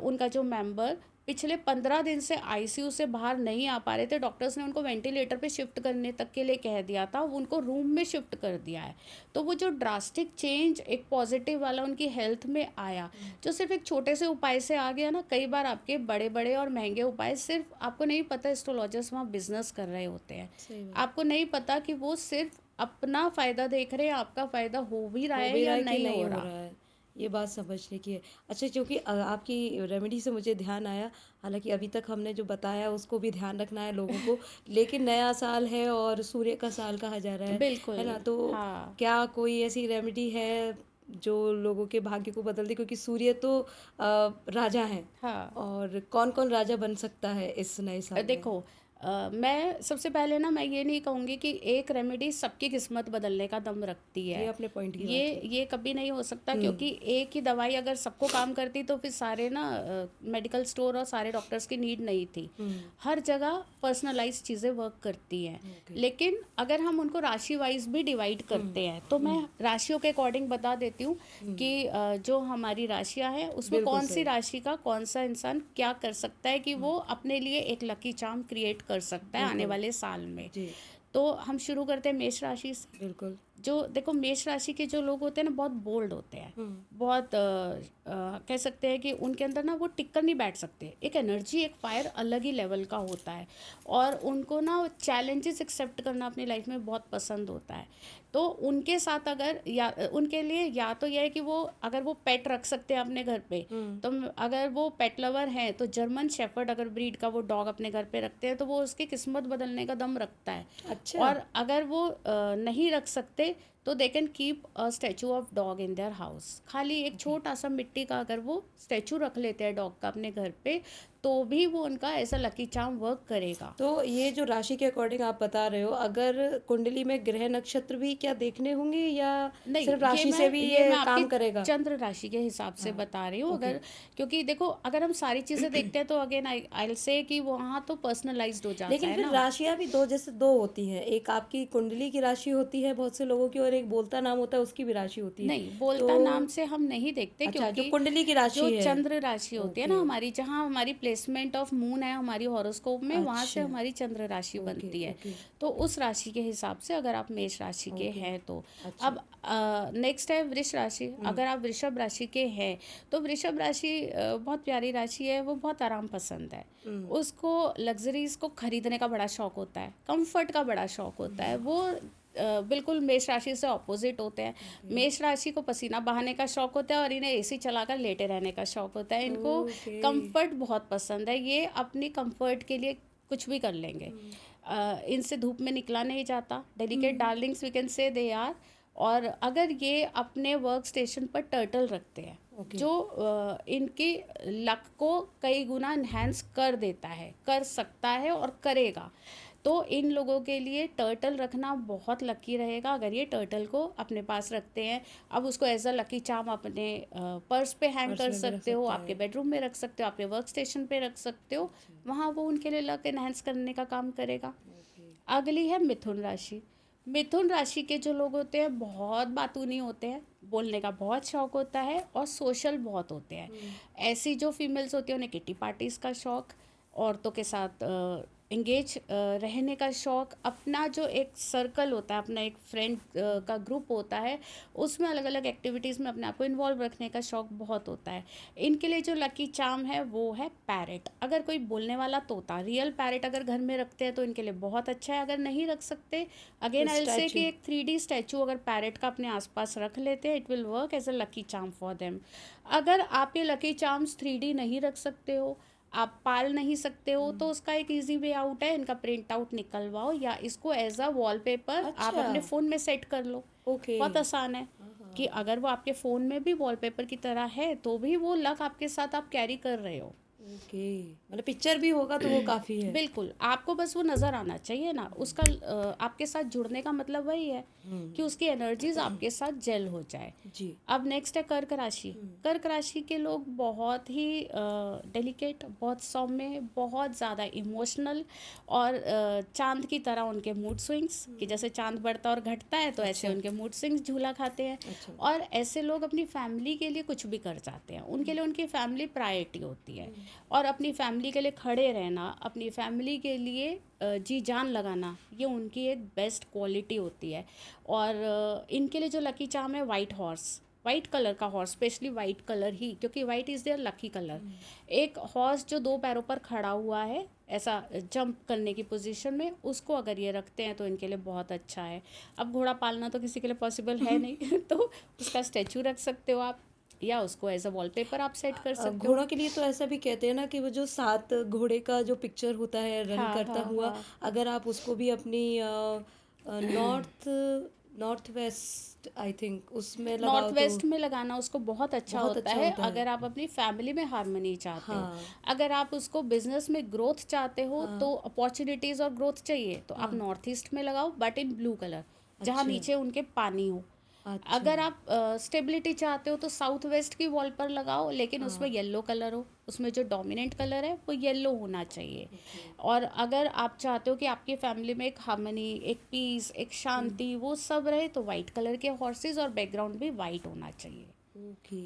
उनका जो मेंबर पिछले 15 दिन से आईसीयू से बाहर नहीं आ पा रहे थे, डॉक्टर्स ने उनको वेंटिलेटर पे शिफ्ट करने तक के लिए कह दिया था, उनको रूम में शिफ्ट कर दिया है। तो वो जो ड्रास्टिक चेंज एक पॉजिटिव वाला उनकी हेल्थ में आया, जो सिर्फ एक छोटे से उपाय से आ गया ना। कई बार आपके बड़े बड़े और महंगे उपाय सिर्फ आपको नहीं पता एस्ट्रोलॉजर्स वहाँ बिजनेस कर रहे होते हैं, सही बात। आपको नहीं पता कि वो सिर्फ अपना फ़ायदा देख रहे हैं, आपका फ़ायदा हो भी रहा हो है भी या रहा है कि नहीं नहीं हो हो रहा। रहा है, ये बात समझने की है। अच्छा, क्योंकि आपकी रेमेडी से मुझे ध्यान आया, हालांकि अभी तक हमने जो बताया उसको भी ध्यान रखना है लोगों को, लेकिन नया साल है और सूर्य का साल कहा जा रहा है बिल्कुल। ना? तो हाँ। क्या कोई ऐसी रेमेडी है जो लोगों के भाग्य को बदल दे? क्योंकि सूर्य तो राजा हैं, हाँ। और कौन कौन राजा बन सकता है इस नए साल में? देखो मैं सबसे पहले ना मैं ये नहीं कहूँगी कि एक रेमेडी सबकी किस्मत बदलने का दम रखती ये है। अपने पॉइंट की बात की। ये कभी नहीं हो सकता, क्योंकि एक ही दवाई अगर सबको काम करती तो फिर सारे ना मेडिकल स्टोर और सारे डॉक्टर्स की नीड नहीं थी। हर जगह पर्सनलाइज चीज़ें वर्क करती हैं। लेकिन अगर हम उनको राशि वाइज भी डिवाइड करते हैं, तो मैं राशियों के अकॉर्डिंग बता देती हूँ कि जो हमारी राशियाँ हैं उसमें बिल्कुल कौन सी सही। राशि का कौन सा इंसान क्या कर सकता है कि वो अपने लिए एक लकी चार्म क्रिएट कर सकता है आने बिल्कुल। वाले साल में। जी। तो हम शुरू करते हैं मेष राशि से। बिल्कुल। जो देखो मेष राशि के जो लोग होते हैं ना, बहुत बोल्ड होते हैं, बहुत कह सकते हैं कि उनके अंदर ना वो टिक कर नहीं बैठ सकते। एक एनर्जी, एक फायर अलग ही लेवल का होता है, और उनको ना चैलेंजेस एक्सेप्ट करना अपनी लाइफ में बहुत पसंद होता है। तो उनके साथ अगर या उनके लिए या तो यह है कि वो अगर वो पेट रख सकते हैं अपने घर पे, तो अगर वो पेट लवर हैं तो जर्मन शेफर्ड अगर ब्रीड का वो डॉग अपने घर पे रखते हैं तो वो उसकी किस्मत बदलने का दम रखता है। अच्छा। और अगर वो नहीं रख सकते तो they can keep a statue of dog in their house. खाली एक छोटा सा मिट्टी का अगर वो स्टैचू रख लेते हैं डॉग का अपने घर पे, तो भी वो उनका ऐसा लकी चार्म वर्क करेगा। तो ये जो राशि के अकॉर्डिंग आप बता रहे हो, अगर कुंडली में ग्रह नक्षत्र भी क्या देखने होंगे या नहीं, सिर्फ राशि से भी ये ये मैं आपके काम करेगा? चंद्र राशि के हिसाब से हाँ, बता रही हूँ। ओके। अगर क्योंकि देखो अगर हम सारी चीज़ें देखते हैं तो अगेन आई विल से कि वहाँ तो पर्सनलाइज्ड हो जाता लेकिन है फिर ना। राशियां भी दो, जैसे दो होती हैं, एक आपकी कुंडली की राशि होती है बहुत से लोगों की, और एक बोलता नाम होता है उसकी भी राशि होती है। नहीं, बोलता नाम तो से हम नहीं देखते, अच्छा, जो क्योंकि कुंडली की जो राशि है। चंद्र राशि होती है ना ओके। हमारी, जहाँ हमारी प्लेसमेंट ऑफ मून है हमारी हॉरोस्कोप में, वहाँ से अच्छा। हमारी चंद्र राशि ओके बनती है। ओके तो उस राशि के हिसाब से अगर आप मेष राशि के ओके। हैं तो। अच्छा। अब नेक्स्ट है वृष राशि। अगर आप वृषभ राशि के हैं तो वृषभ राशि बहुत प्यारी राशि है, वो बहुत आराम पसंद है। उसको लग्जरीज को खरीदने का बड़ा शौक होता है, कंफर्ट का बड़ा शौक होता है। वो बिल्कुल मेष राशि से ऑपोजिट होते हैं। मेष राशि को पसीना बहाने का शौक होता है और इन्हें एसी चलाकर लेटे रहने का शौक होता है। इनको ओके। कंफर्ट बहुत पसंद है, ये अपनी कंफर्ट के लिए कुछ भी कर लेंगे। इनसे धूप में निकला नहीं जाता, delicate Darling's we can say they are. और अगर ये अपने वर्क स्टेशन पर टर्टल रखते हैं, ओके। जो इनकी लक को कई गुना इन्हेंस कर देता है, कर सकता है और करेगा। तो इन लोगों के लिए टर्टल रखना बहुत लकी रहेगा अगर ये टर्टल को अपने पास रखते हैं। अब उसको एज अ लकी चार्म अपने पर्स पे हैंग पर्स कर में भी रख सकते हो, सकते आपके हैं। बेडरूम में रख सकते हो, आपके वर्क स्टेशन पे रख सकते हो। वहाँ वो उनके लिए लक एनहेंस करने का काम करेगा। ओके। अगली है मिथुन राशि। मिथुन राशि के जो लोग होते हैं बहुत बातूनी होते हैं, बोलने का बहुत शौक होता है और सोशल बहुत होते हैं। ऐसी जो फीमेल्स होती हैं उन्हें किटी पार्टीज़ का शौक, औरतों के साथ एंगेज रहने का शौक, अपना जो एक सर्कल होता है, अपना एक फ्रेंड का ग्रुप होता है, उसमें अलग अलग एक्टिविटीज़ में अपने आप को इन्वॉल्व रखने का शौक बहुत होता है। इनके लिए जो लकी चार्म है वो है पैरेट। अगर कोई बोलने वाला तोता, रियल पैरेट अगर घर में रखते हैं तो इनके लिए बहुत अच्छा है। अगर नहीं रख सकते, again I will say statue. कि एक 3D स्टैचू अगर पैरेट का अपने आसपास रख लेते हैं, it will work as a lucky charm for them. अगर आप ये लकी चार्म्स 3D नहीं रख सकते हो, आप पाल नहीं सकते हो, तो उसका एक इजी वे आउट है, इनका प्रिंट आउट निकलवाओ या इसको एज अ वॉलपेपर आप अच्छा। अपने फ़ोन में सेट कर लो। ओके। बहुत आसान है कि अगर वो आपके फ़ोन में भी वॉलपेपर की तरह है तो भी वो लक आपके साथ आप कैरी कर रहे हो। ओके, मतलब पिक्चर भी होगा तो वो काफी है। बिल्कुल, आपको बस वो नज़र आना चाहिए ना, उसका आपके साथ जुड़ने का मतलब वही है कि उसकी एनर्जीज आपके साथ जेल हो जाए। जी। अब नेक्स्ट है कर्क राशि। कर्क राशि के लोग बहुत ही डेलिकेट, बहुत सौम्य, बहुत ज़्यादा इमोशनल और चांद की तरह उनके मूड स्विंग्स, कि जैसे चांद बढ़ता और घटता है तो ऐसे उनके मूड स्विंग्स झूला खाते हैं। अच्छा। और ऐसे लोग अपनी फैमिली के लिए कुछ भी कर जाते हैं, उनके लिए उनकी फैमिली प्रायोरिटी होती है। और अपनी फैमिली के लिए खड़े रहना, अपनी फैमिली के लिए जी जान लगाना, ये उनकी एक बेस्ट क्वालिटी होती है। और इनके लिए जो लकी चार्म है वाइट हॉर्स, वाइट कलर का हॉर्स, स्पेशली वाइट कलर ही, क्योंकि white is their lucky colour. एक हॉर्स जो 2 पैरों पर खड़ा हुआ है ऐसा जंप करने की पोजीशन में, उसको अगर ये रखते हैं तो इनके लिए बहुत अच्छा है। अब घोड़ा पालना तो किसी के लिए पॉसिबल है नहीं तो उसका स्टैचू रख सकते हो आप, या उसको एज अ वॉलपेपर आप सेट कर सकते हो। घोड़ों के लिए तो ऐसा भी कहते हैं ना कि वो जो 7 घोड़े का जो पिक्चर होता है रन हाँ करता हाँ हुआ, हाँ। अगर आप उसको भी अपनी north north west I think उसमें लगाओ नॉर्थ तो वेस्ट में लगाना उसको बहुत अच्छा बहुत होता अच्छा है। होता है। अगर आप अपनी फैमिली में हार्मनी चाहते हो, हाँ। अगर आप उसको बिजनेस में ग्रोथ चाहते हो, तो अपॉर्चुनिटीज़ और ग्रोथ चाहिए तो आप नॉर्थ ईस्ट में लगाओ, बट इन ब्लू कलर, जहाँ अच्छा। नीचे उनके पानी हो। अच्छा। अगर आप स्टेबिलिटी चाहते हो तो साउथ वेस्ट की वॉल पर लगाओ, लेकिन उसमें येलो कलर हो, उसमें जो डोमिनेंट कलर है वो येलो होना चाहिए। और अगर आप चाहते हो कि आपकी फैमिली में एक हार्मनी, एक पीस, एक शांति, वो सब रहे, तो वाइट कलर के हॉर्सेस और बैकग्राउंड भी वाइट होना चाहिए। Okay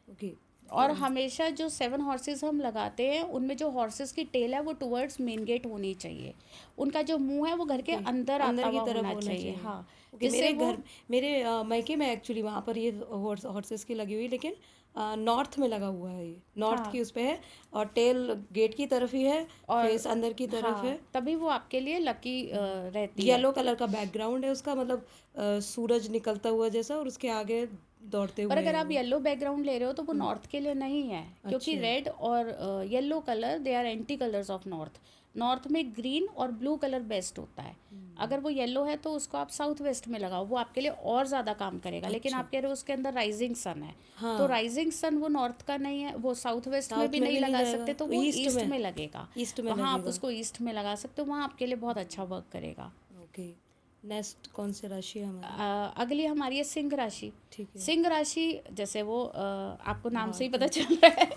okay. और हमेशा जो 7 हॉर्सेस हम लगाते हैं उनमें जो हॉर्सेस की टेल है वो टुवर्ड्स मेन गेट होनी चाहिए। उनका जो मुंह है वो घर के अंदर आता अंदर की हुआ तरफ होना होना चाहिए। चाहिए। हाँ, ओके, जिससे मेरे वो घर, मेरे मायके में एक्चुअली वहाँ पर ये हॉर्सेस की लगी हुई, लेकिन नॉर्थ में लगा हुआ है, ये नॉर्थ हाँ की उस पे है, और टेल गेट की तरफ ही है, और फेस अंदर की तरफ है। हाँ, तभी वो आपके लिए लकी रहती है। येलो कलर का बैकग्राउंड है उसका, मतलब सूरज निकलता हुआ जैसा, और उसके आगे दौड़ते पर हुए अगर हैं आप वो। येलो बैकग्राउंड ले रहे हो तो वो नॉर्थ के लिए नहीं है, क्योंकि अच्छा। रेड और yellow colour they are anti colours of north. North में ग्रीन और ब्लू कलर बेस्ट होता है। अगर वो येलो है तो उसको आप साउथ वेस्ट में लगाओ, वो आपके लिए और ज़्यादा काम करेगा। लेकिन अच्छा। आप कह रहे हो उसके अंदर राइजिंग सन है, तो हाँ, राइजिंग सन वो नॉर्थ का नहीं है, वो साउथ वेस्ट में साउथ भी में नहीं भी नहीं लगा रहेगा सकते, तो तो वो ईस्ट ईस्ट में, में लगेगा। ईस्ट में वहाँ आप लगेगा। उसको ईस्ट में लगा सकते हो, वहाँ आपके लिए बहुत अच्छा वर्क करेगा। ओके, नेक्स्ट कौन सी राशि है हमारी? अगली हमारी है सिंह राशि। ठीक है। सिंह राशि जैसे वो आपको नाम से ही पता भाग्य। चल रहा है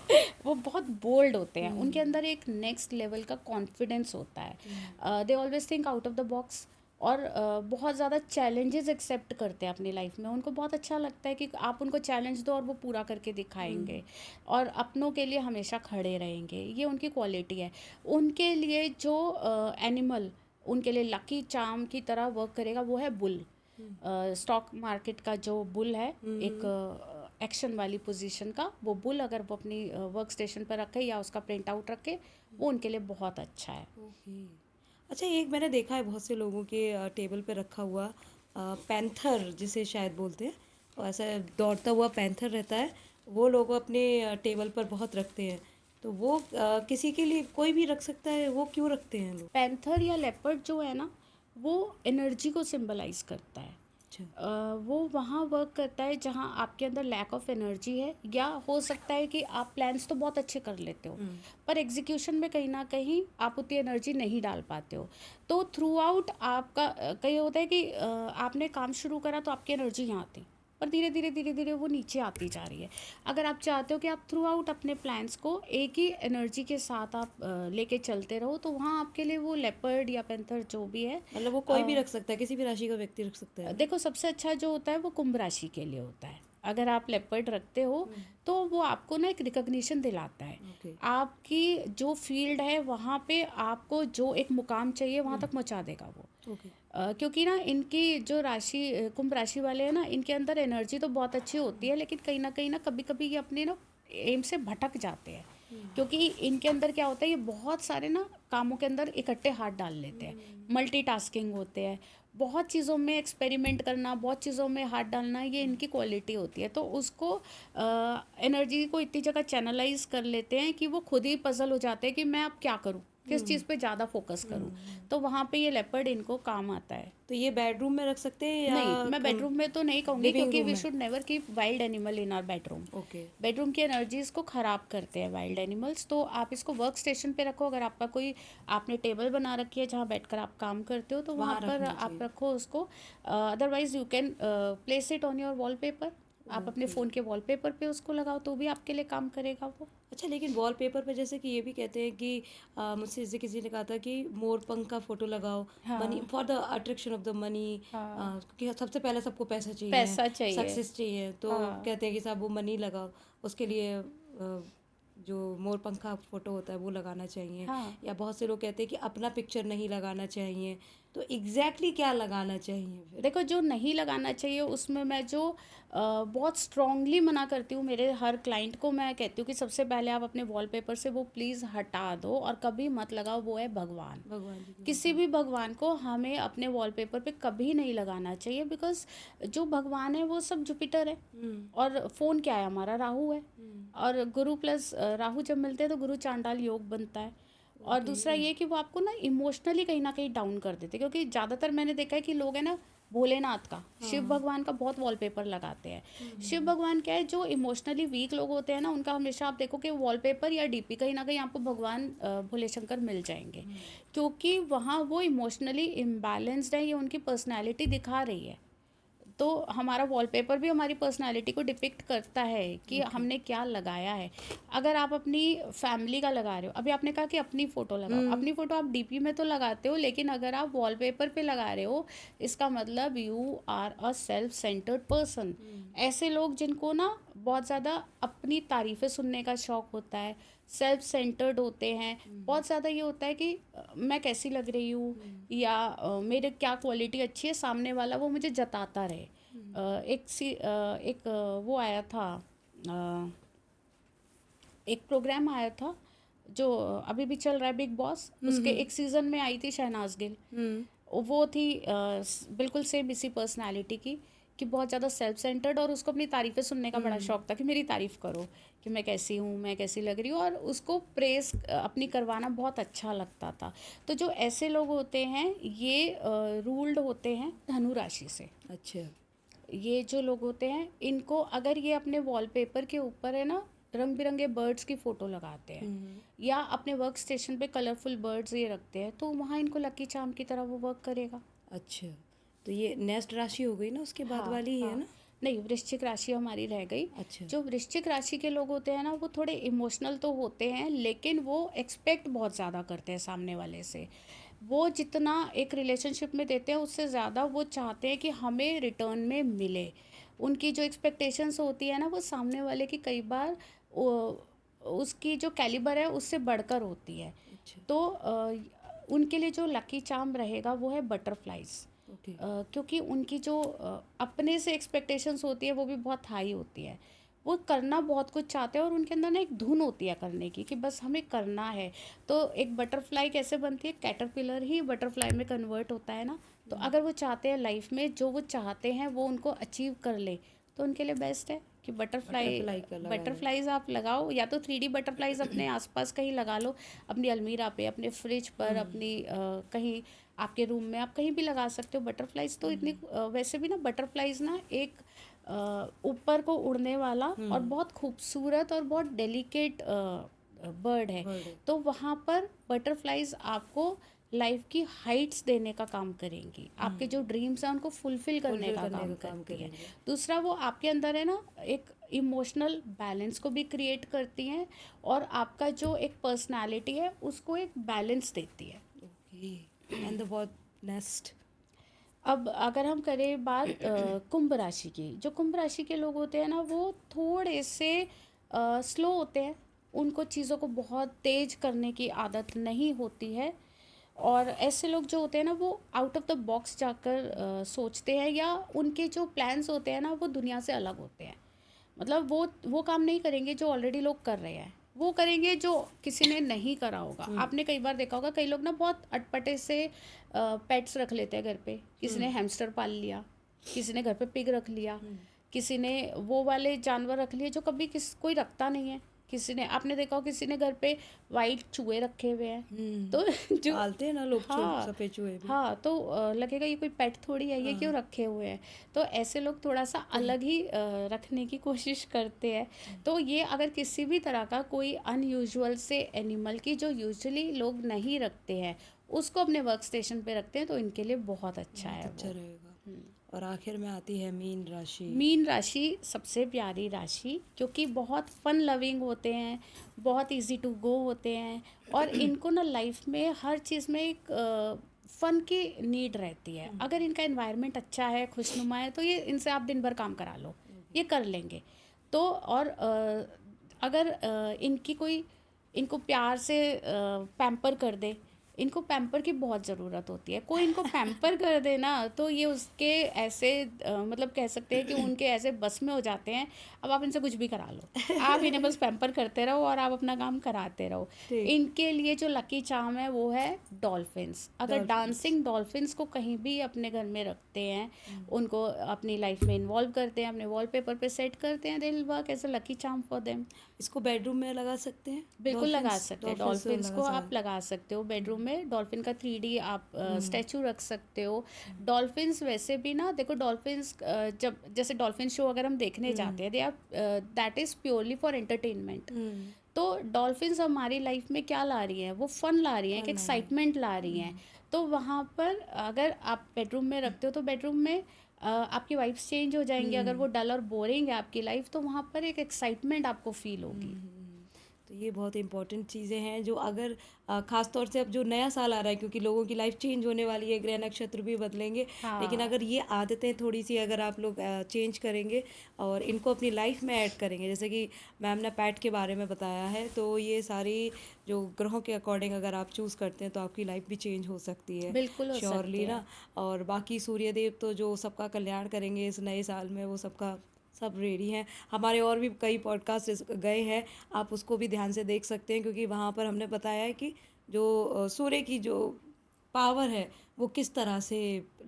वो बहुत बोल्ड होते हैं, उनके अंदर एक नेक्स्ट लेवल का कॉन्फिडेंस होता है। They always think out of the box, और बहुत ज़्यादा चैलेंजेस एक्सेप्ट करते हैं अपनी लाइफ में। उनको बहुत अच्छा लगता है कि आप उनको चैलेंज दो और वो पूरा करके दिखाएंगे, और अपनों के लिए हमेशा खड़े रहेंगे। ये उनकी क्वालिटी है। उनके लिए जो एनिमल उनके लिए लकी चार्म की तरह वर्क करेगा वो है बुल। स्टॉक मार्केट का जो बुल है, एक एक्शन वाली पोजीशन का, वो बुल अगर वो अपनी वर्क स्टेशन पर रखे या उसका प्रिंट आउट रखे, वो उनके लिए बहुत अच्छा है। ओके। अच्छा, एक मैंने देखा है बहुत से लोगों के टेबल पे रखा हुआ पैंथर जिसे शायद बोलते हैं, और ऐसा दौड़ता हुआ पैंथर रहता है, वो लोग अपने टेबल पर बहुत रखते हैं। तो वो किसी के लिए कोई भी रख सकता है, वो क्यों रखते हैं लोग? पैंथर या लेपर्ड जो है ना, वो एनर्जी को सिंबलाइज करता है। अच्छा। वो वहाँ वर्क करता है जहाँ आपके अंदर लैक ऑफ एनर्जी है, या हो सकता है कि आप प्लान्स तो बहुत अच्छे कर लेते हो पर एग्जीक्यूशन में कहीं ना कहीं आप उतनी एनर्जी नहीं डाल पाते हो। तो थ्रू आउट आपका कहीं होता है कि आपने काम शुरू करा तो आपकी एनर्जी यहाँ थी, पर धीरे धीरे धीरे धीरे वो नीचे आती जा रही है। अगर आप चाहते हो कि आप थ्रू आउट अपने प्लान्स को एक ही एनर्जी के साथ आप लेके चलते रहो, तो वहाँ आपके लिए वो लेपर्ड या पैंथर जो भी है। मतलब वो कोई भी रख सकता है, किसी भी राशि का व्यक्ति रख सकता है? देखो, सबसे अच्छा जो होता है वो कुंभ राशि के लिए होता है। अगर आप लेपर्ड रखते हो तो वो आपको ना एक रिकग्निशन दिलाता है। ओके। आपकी जो फील्ड है वहाँ पे आपको जो एक मुकाम चाहिए वहाँ तक पहुँचा देगा वो। ओके। क्योंकि ना इनकी जो राशि कुंभ राशि वाले हैं ना, इनके अंदर एनर्जी तो बहुत अच्छी होती है, लेकिन कहीं ना कभी कभी ये अपने ना एम से भटक जाते हैं। क्योंकि इनके अंदर क्या होता है, ये बहुत सारे ना कामों के अंदर इकट्ठे हाथ डाल लेते हैं, मल्टीटास्किंग होते हैं, बहुत चीज़ों में एक्सपेरिमेंट करना, बहुत चीज़ों में हाथ डालना, ये इनकी क्वालिटी होती है। तो उसको एनर्जी को इतनी जगह चैनलाइज कर लेते हैं कि वो खुद ही पजल हो जाते हैं कि मैं अब क्या करूँ, किस चीज़ पे ज़्यादा फोकस करूँ। तो वहाँ पे ये लेपर्ड इनको काम आता है। तो ये बेडरूम में रख सकते हैं नहीं, या मैं बेडरूम में तो नहीं कहूँगी, लिविंग क्योंकि रूम वी में? Should never keep wild animal in our bedroom. Okay. Bedroom की एनर्जीज को ख़राब करते हैं वाइल्ड एनिमल्स। तो आप इसको वर्क स्टेशन पे रखो। अगर आपका कोई, आपने टेबल बना रखी है जहाँ बैठकर आप काम करते हो, तो वहाँ वहाँ पर रखना आप चाहिए। रखो उसको। Otherwise you can place it on your wallpaper. आप अपने फ़ोन के वॉलपेपर पे उसको लगाओ तो भी आपके लिए काम करेगा वो। अच्छा, लेकिन वॉलपेपर पे जैसे कि ये भी कहते हैं कि मुझसे जैसे किसी ने कहा था कि मोर पंख का फोटो लगाओ, money for the attraction of the money, क्योंकि सबसे पहले सबको पैसा चाहिए, पैसा चाहिए। सक्सेस चाहिए, तो कहते हैं कि साहब वो मनी लगाओ, उसके लिए जो मोर पंख का फोटो होता है वो लगाना चाहिए। हाँ, या बहुत से लोग कहते हैं कि अपना पिक्चर नहीं लगाना चाहिए। तो एग्जैक्टली क्या लगाना चाहिए फिर? देखो, जो नहीं लगाना चाहिए उसमें मैं जो बहुत स्ट्रांगली मना करती हूँ, मेरे हर क्लाइंट को मैं कहती हूँ कि सबसे पहले आप अपने वॉलपेपर से वो प्लीज़ हटा दो और कभी मत लगाओ, वो है भगवान। भगवान जी की किसी भी भगवान को हमें अपने वॉलपेपर पे कभी नहीं लगाना चाहिए, बिकॉज जो भगवान है वो सब जुपिटर है, और फ़ोन क्या है हमारा, राहु है। और गुरु प्लस राहु जब मिलते हैं तो गुरु चांडाल योग बनता है। और दूसरा ये कि वो आपको ना कहीं डाउन कर देते, क्योंकि ज़्यादातर मैंने देखा है कि लोग है ना भोलेनाथ का, शिव भगवान का बहुत वॉलपेपर लगाते हैं। शिव भगवान क्या है, जो इमोशनली वीक लोग होते हैं ना, उनका हमेशा आप देखो कि वॉलपेपर या डीपी कहीं ना कहीं आपको भगवान भोले शंकर मिल जाएंगे, क्योंकि वहाँ वो इमोशनली इम्बैलेंस्ड है, ये उनकी पर्सनैलिटी दिखा रही है। तो हमारा वॉलपेपर भी हमारी पर्सनालिटी को डिपिक्ट करता है कि हमने क्या लगाया है। अगर आप अपनी फैमिली का लगा रहे हो, अभी आपने कहा कि अपनी फ़ोटो लगाओ, अपनी फ़ोटो आप डीपी में तो लगाते हो, लेकिन अगर आप वॉलपेपर पे लगा रहे हो, इसका मतलब you are a self centred person. ऐसे लोग जिनको ना बहुत ज़्यादा अपनी तारीफ़ें सुनने का शौक़ होता है, सेल्फ सेंटर्ड होते हैं, बहुत ज़्यादा ये होता है कि मैं कैसी लग रही हूँ, या मेरे क्या क्वालिटी अच्छी है, सामने वाला वो मुझे जताता रहे। वो आया था, एक प्रोग्राम आया था जो अभी भी चल रहा है, बिग बॉस, उसके एक सीज़न में आई थी शहनाज गिल। वो थी बिल्कुल सेम इसी पर्सनालिटी की, कि बहुत ज़्यादा सेल्फ सेंटर्ड, और उसको अपनी तारीफ़ें सुनने का बड़ा शौक था कि मेरी तारीफ़ करो कि मैं कैसी हूँ, मैं कैसी लग रही हूँ, और उसको प्रेस अपनी करवाना बहुत अच्छा लगता था। तो जो ऐसे लोग होते हैं ये रूल्ड होते हैं धनु राशि से। अच्छा। ये जो लोग होते हैं इनको अगर ये अपने वॉलपेपर के ऊपर है ना रंग बिरंगे बर्ड्स की फ़ोटो लगाते हैं, या अपने वर्क स्टेशन पे कलरफुल बर्ड्स ये रखते हैं, तो वहाँ इनको लकी चार्म की तरह वो वर्क करेगा। अच्छा, तो ये नेक्स्ट राशि हो गई ना, उसके बाद हाँ वाली ही है हाँ। ना? नहीं, वृश्चिक राशि हमारी रह गई। अच्छा। जो वृश्चिक राशि के लोग होते हैं ना वो थोड़े इमोशनल तो होते हैं, लेकिन वो एक्सपेक्ट बहुत ज़्यादा करते हैं सामने वाले से। वो जितना एक रिलेशनशिप में देते हैं उससे ज़्यादा वो चाहते हैं कि हमें रिटर्न में मिले। उनकी जो एक्सपेक्टेशंस होती है ना वो सामने वाले की कई बार उसकी जो कैलिबर है उससे बढ़कर होती है। अच्छा। तो उनके लिए जो लकी चार्म रहेगा वो है बटरफ्लाइज। ओके। क्योंकि उनकी जो अपने से एक्सपेक्टेशंस होती है वो भी बहुत हाई होती है। वो करना बहुत कुछ चाहते हैं और उनके अंदर ना एक धुन होती है करने की कि बस हमें करना है। तो एक बटरफ्लाई कैसे बनती है, कैटरपिलर ही बटरफ्लाई में कन्वर्ट होता है ना। तो अगर वो चाहते हैं लाइफ में जो वो चाहते हैं वो उनको अचीव कर ले, तो उनके लिए बेस्ट है कि बटरफ्लाई का लगा ले। बटरफ्लाइज आप लगाओ, या तो 3D बटरफ्लाइज अपने आसपास कहीं लगा लो, अपनी अलमीरा पे, अपने फ्रिज पर, अपनी कहीं आपके रूम में, आप कहीं भी लगा सकते हो बटरफ्लाइज। तो इतनी वैसे भी ना बटरफ्लाइज ना एक ऊपर को उड़ने वाला और बहुत खूबसूरत और बहुत डेलिकेट बर्ड है। बर्ड है। तो वहाँ पर बटरफ्लाइज आपको लाइफ की हाइट्स देने का काम करेंगी, आपके जो ड्रीम्स हैं उनको फुलफिल करने फुलफिल का करने काम का काम करती है। करेंगे। दूसरा वो आपके अंदर है ना एक इमोशनल बैलेंस को भी क्रिएट करती हैं, और आपका जो एक पर्सनालिटी है उसको एक बैलेंस देती है। Okay. And the what next? अब अगर हम करें बात कुंभ राशि की, जो कुंभ राशि के लोग होते हैं ना वो थोड़े से स्लो होते हैं। उनको चीज़ों को बहुत तेज करने की आदत नहीं होती है, और ऐसे लोग जो होते हैं ना वो आउट ऑफ द बॉक्स जाकर सोचते हैं, या उनके जो प्लान्स होते हैं ना वो दुनिया से अलग होते हैं। मतलब वो काम नहीं करेंगे जो ऑलरेडी लोग कर रहे हैं, वो करेंगे जो किसी ने नहीं करा होगा। आपने कई बार देखा होगा कई लोग ना बहुत अटपटे से पेट्स रख लेते हैं घर पे। किसी ने हैमस्टर पाल लिया, किसी ने घर पे पिग रख लिया, किसी ने वो वाले जानवर रख लिए जो कभी कोई रखता नहीं है। किसी ने, आपने देखा हो किसी ने घर पे वाइट चूहे रखे हुए हैं। तो जो पालते हैं ना लोग हाँ सफेद चूहे भी। हाँ, तो लगेगा ये कोई पेट थोड़ी है, ये क्यों रखे हुए हैं। तो ऐसे लोग थोड़ा सा अलग ही रखने की कोशिश करते हैं। तो ये अगर किसी भी तरह का कोई अनयूजुअल से एनिमल की जो यूजुअली लोग नहीं रखते हैं उसको अपने वर्क स्टेशन पे रखते हैं तो इनके लिए बहुत अच्छा है अच्छा वो। रहेगा। और आखिर में आती है मीन राशि। मीन राशि सबसे प्यारी राशि, क्योंकि बहुत फन लविंग होते हैं, बहुत इजी टू गो होते हैं, और इनको ना लाइफ में हर चीज़ में एक फन की नीड रहती है। अगर इनका एनवायरनमेंट अच्छा है, खुशनुमा है, तो ये इनसे आप दिन भर काम करा लो, ये कर लेंगे। तो और अगर इनकी कोई इनको प्यार से पैम्पर कर दे, इनको पैम्पर की बहुत ज़रूरत होती है। कोई इनको पैम्पर कर दे ना तो ये उसके ऐसे मतलब कह सकते हैं कि उनके ऐसे बस में हो जाते हैं। अब आप इनसे कुछ भी करा लो, आप इन्हें बस पैम्पर करते रहो और आप अपना काम कराते रहो। ठीक। इनके लिए जो लकी चार्म है वो है डॉल्फिन्स। अगर डांसिंग डॉल्फिन्स को कहीं भी अपने घर में रखते हैं, उनको अपनी लाइफ में इन्वॉल्व करते हैं, अपने वॉलपेपर पे सेट करते हैं, they will work as a lucky charm for them. इसको बेडरूम में लगा सकते हैं? बिल्कुल लगा सकते हैं। डॉल्फिन्स को आप लगा लगा सकते हो बेडरूम में। डॉल्फिन का 3D आप स्टैचू रख सकते हो। डॉल्फिन्स वैसे भी ना देखो, डॉल्फिन्स जब जैसे डॉल्फिन शो अगर हम देखने जाते हैं, they are that is purely for entertainment. तो डॉल्फिन्स हमारी लाइफ में क्या ला रही हैं, वो फन ला रही हैं, एक एक्साइटमेंट ला रही हैं। तो वहाँ पर अगर आप बेडरूम में रखते हो तो बेडरूम में आपकी वाइब्स चेंज हो जाएंगी। अगर वो डल और बोरिंग है आपकी लाइफ तो वहाँ पर एक एक्साइटमेंट आपको फील होगी। तो ये बहुत इंपॉर्टेंट चीज़ें हैं जो अगर ख़ास तौर से अब जो नया साल आ रहा है, क्योंकि लोगों की लाइफ चेंज होने वाली है, ग्रह नक्षत्र भी बदलेंगे। लेकिन अगर ये आदतें थोड़ी सी अगर आप लोग चेंज करेंगे और इनको अपनी लाइफ में ऐड करेंगे, जैसे कि मैम ने पैट के बारे में बताया है, तो ये सारी जो ग्रहों के अकॉर्डिंग अगर आप चूज़ करते हैं तो आपकी लाइफ भी चेंज हो सकती है। बिल्कुल हो श्योरली सकती है। ना। और बाकी सूर्यदेव तो जो सबका कल्याण करेंगे इस नए साल में, वो सबका सब रेडी हैं। हमारे और भी कई पॉडकास्ट गए हैं, आप उसको भी ध्यान से देख सकते हैं, क्योंकि वहाँ पर हमने बताया है कि जो सूर्य की जो पावर है वो किस तरह से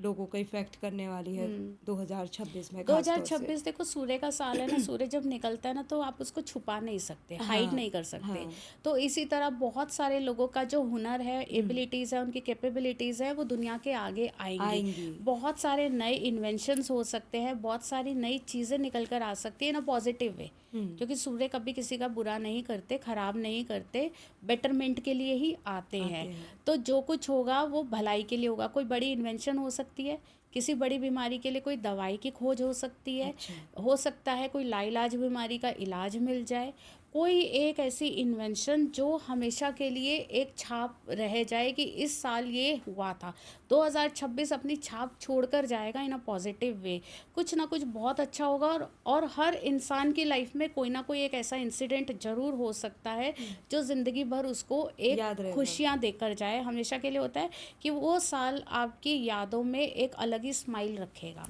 लोगों को इफेक्ट करने वाली है 2026 में खास तौर से? 2026 देखो सूर्य का साल है ना। सूर्य जब निकलता है ना तो आप उसको छुपा नहीं सकते, हाइड हाँ नहीं कर सकते। हाँ तो इसी तरह बहुत सारे लोगों का जो हुनर है, एबिलिटीज़ है, उनकी कैपेबिलिटीज़ है, वो दुनिया के आगे आएंगी। आएंगी। बहुत सारे नए इन्वेंशंस हो सकते हैं, बहुत सारी नई चीज़ें निकल कर आ सकती है ना पॉजिटिव वे, क्योंकि सूर्य कभी किसी का बुरा नहीं करते, खराब नहीं करते, बेटरमेंट के लिए ही आते हैं। आते हैं। तो जो कुछ होगा वो भलाई के लिए होगा। कोई बड़ी इन्वेंशन हो सकती है, किसी बड़ी बीमारी के लिए कोई दवाई की खोज हो सकती है, अच्छा। हो सकता है कोई लाइलाज बीमारी का इलाज मिल जाए, कोई एक ऐसी इन्वेंशन जो हमेशा के लिए एक छाप रह जाए कि इस साल ये हुआ था। 2026 अपनी छाप छोड़कर जाएगा इन अ पॉजिटिव वे। कुछ ना कुछ बहुत अच्छा होगा। और हर इंसान की लाइफ में कोई ना कोई एक ऐसा इंसिडेंट ज़रूर हो सकता है जो ज़िंदगी भर उसको एक याद रहेगा। खुशियाँ देकर जाए। हमेशा के लिए होता है कि वो साल आपकी यादों में एक अलग ही स्माइल रखेगा।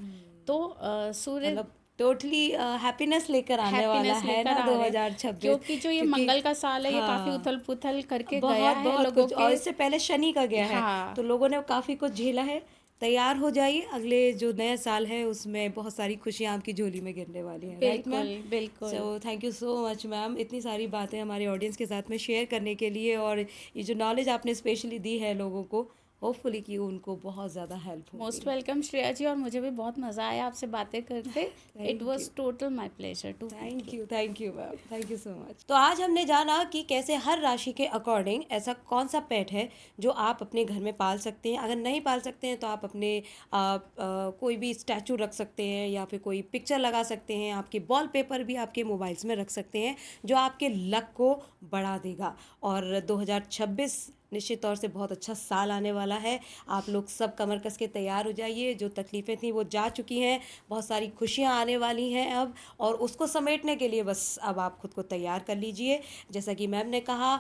तो सूर्य मतलब टोटली हैप्पीनेस लेकर आने वाला हैप्पीनेस है लेकर ना आ रहे हैं, 2026, क्योंकि जो ये क्योंकि मंगल का साल है ये काफ़ी हाँ उथल पुथल करके गया बहुत है बहुत लोगों कुछ, के। और इससे पहले शनि का गया है हाँ, तो लोगों ने काफ़ी कुछ झेला है। तैयार हो जाइए, अगले जो नया साल है उसमें बहुत सारी खुशियाँ आपकी झोली में गिरने वाली हैं। Right ma'am? बिल्कुल बिल्कुल। So thank you so much ma'am, इतनी सारी बातें हमारे ऑडियंस के साथ में शेयर करने के लिए, और ये जो नॉलेज आपने स्पेशली दी है लोगों को, होपफुली कि उनको बहुत ज़्यादा हेल्प मोस्ट होगी। वेलकम श्रेया जी, और मुझे भी बहुत मज़ा आया आपसे बातें करते। It thank you. Was total my pleasure to meet you. Thank you ma'am, thank you so much. तो आज हमने जाना कि कैसे हर राशि के अकॉर्डिंग ऐसा कौन सा पेट है जो आप अपने घर में पाल सकते हैं। अगर नहीं पाल सकते हैं तो आप अपने कोई भी स्टैचू रख सकते हैं, या फिर कोई पिक्चर लगा सकते हैं, आपके वॉल पेपर भी आपके मोबाइल्स में रख सकते हैं, जो आपके लक को बढ़ा देगा। और 2026 निश्चित तौर से बहुत अच्छा साल आने वाला है। आप लोग सब कमर कस के तैयार हो जाइए, जो तकलीफ़ें थी वो जा चुकी हैं, बहुत सारी खुशियाँ आने वाली हैं अब, और उसको समेटने के लिए बस अब आप खुद को तैयार कर लीजिए। जैसा कि मैम ने कहा,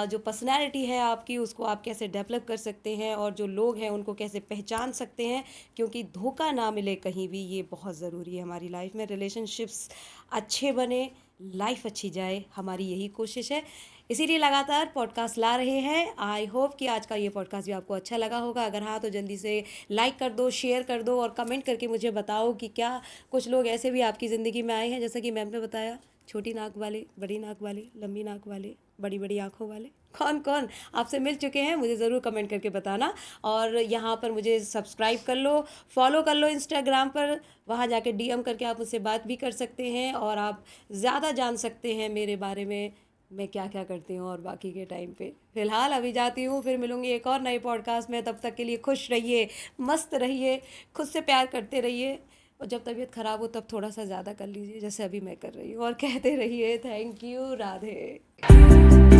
जो पर्सनैलिटी है आपकी उसको आप कैसे डेवलप कर सकते हैं, और जो लोग हैं उनको कैसे पहचान सकते हैं, क्योंकि धोखा ना मिले कहीं भी, ये बहुत ज़रूरी है हमारी लाइफ में। रिलेशनशिप्स अच्छे बने, लाइफ अच्छी जाए, हमारी यही कोशिश है। इसीलिए लगातार पॉडकास्ट ला रहे हैं। आई होप कि आज का ये पॉडकास्ट भी आपको अच्छा लगा होगा। अगर हाँ तो जल्दी से लाइक कर दो, शेयर कर दो, और कमेंट करके मुझे बताओ कि क्या कुछ लोग ऐसे भी आपकी ज़िंदगी में आए हैं, जैसा कि मैम ने बताया, छोटी नाक वाले, बड़ी नाक वाले, लंबी नाक वाले, बड़ी बड़ी आँखों वाले, कौन कौन आपसे मिल चुके हैं मुझे ज़रूर कमेंट करके बताना। और यहाँ पर मुझे सब्सक्राइब कर लो, फॉलो कर लो इंस्टाग्राम पर, वहाँ जाके डीएम करके आप मुझसे बात भी कर सकते हैं, और आप ज़्यादा जान सकते हैं मेरे बारे में, मैं क्या क्या करती हूँ और बाकी के टाइम पे। फ़िलहाल अभी जाती हूँ, फिर मिलूँगी एक और नए पॉडकास्ट में। तब तक के लिए खुश रहिए, मस्त रहिए, खुद से प्यार करते रहिए, और जब तबीयत ख़राब हो तब थोड़ा सा ज़्यादा कर लीजिए, जैसे अभी मैं कर रही हूँ, और कहते रहिए थैंक यू, राधे।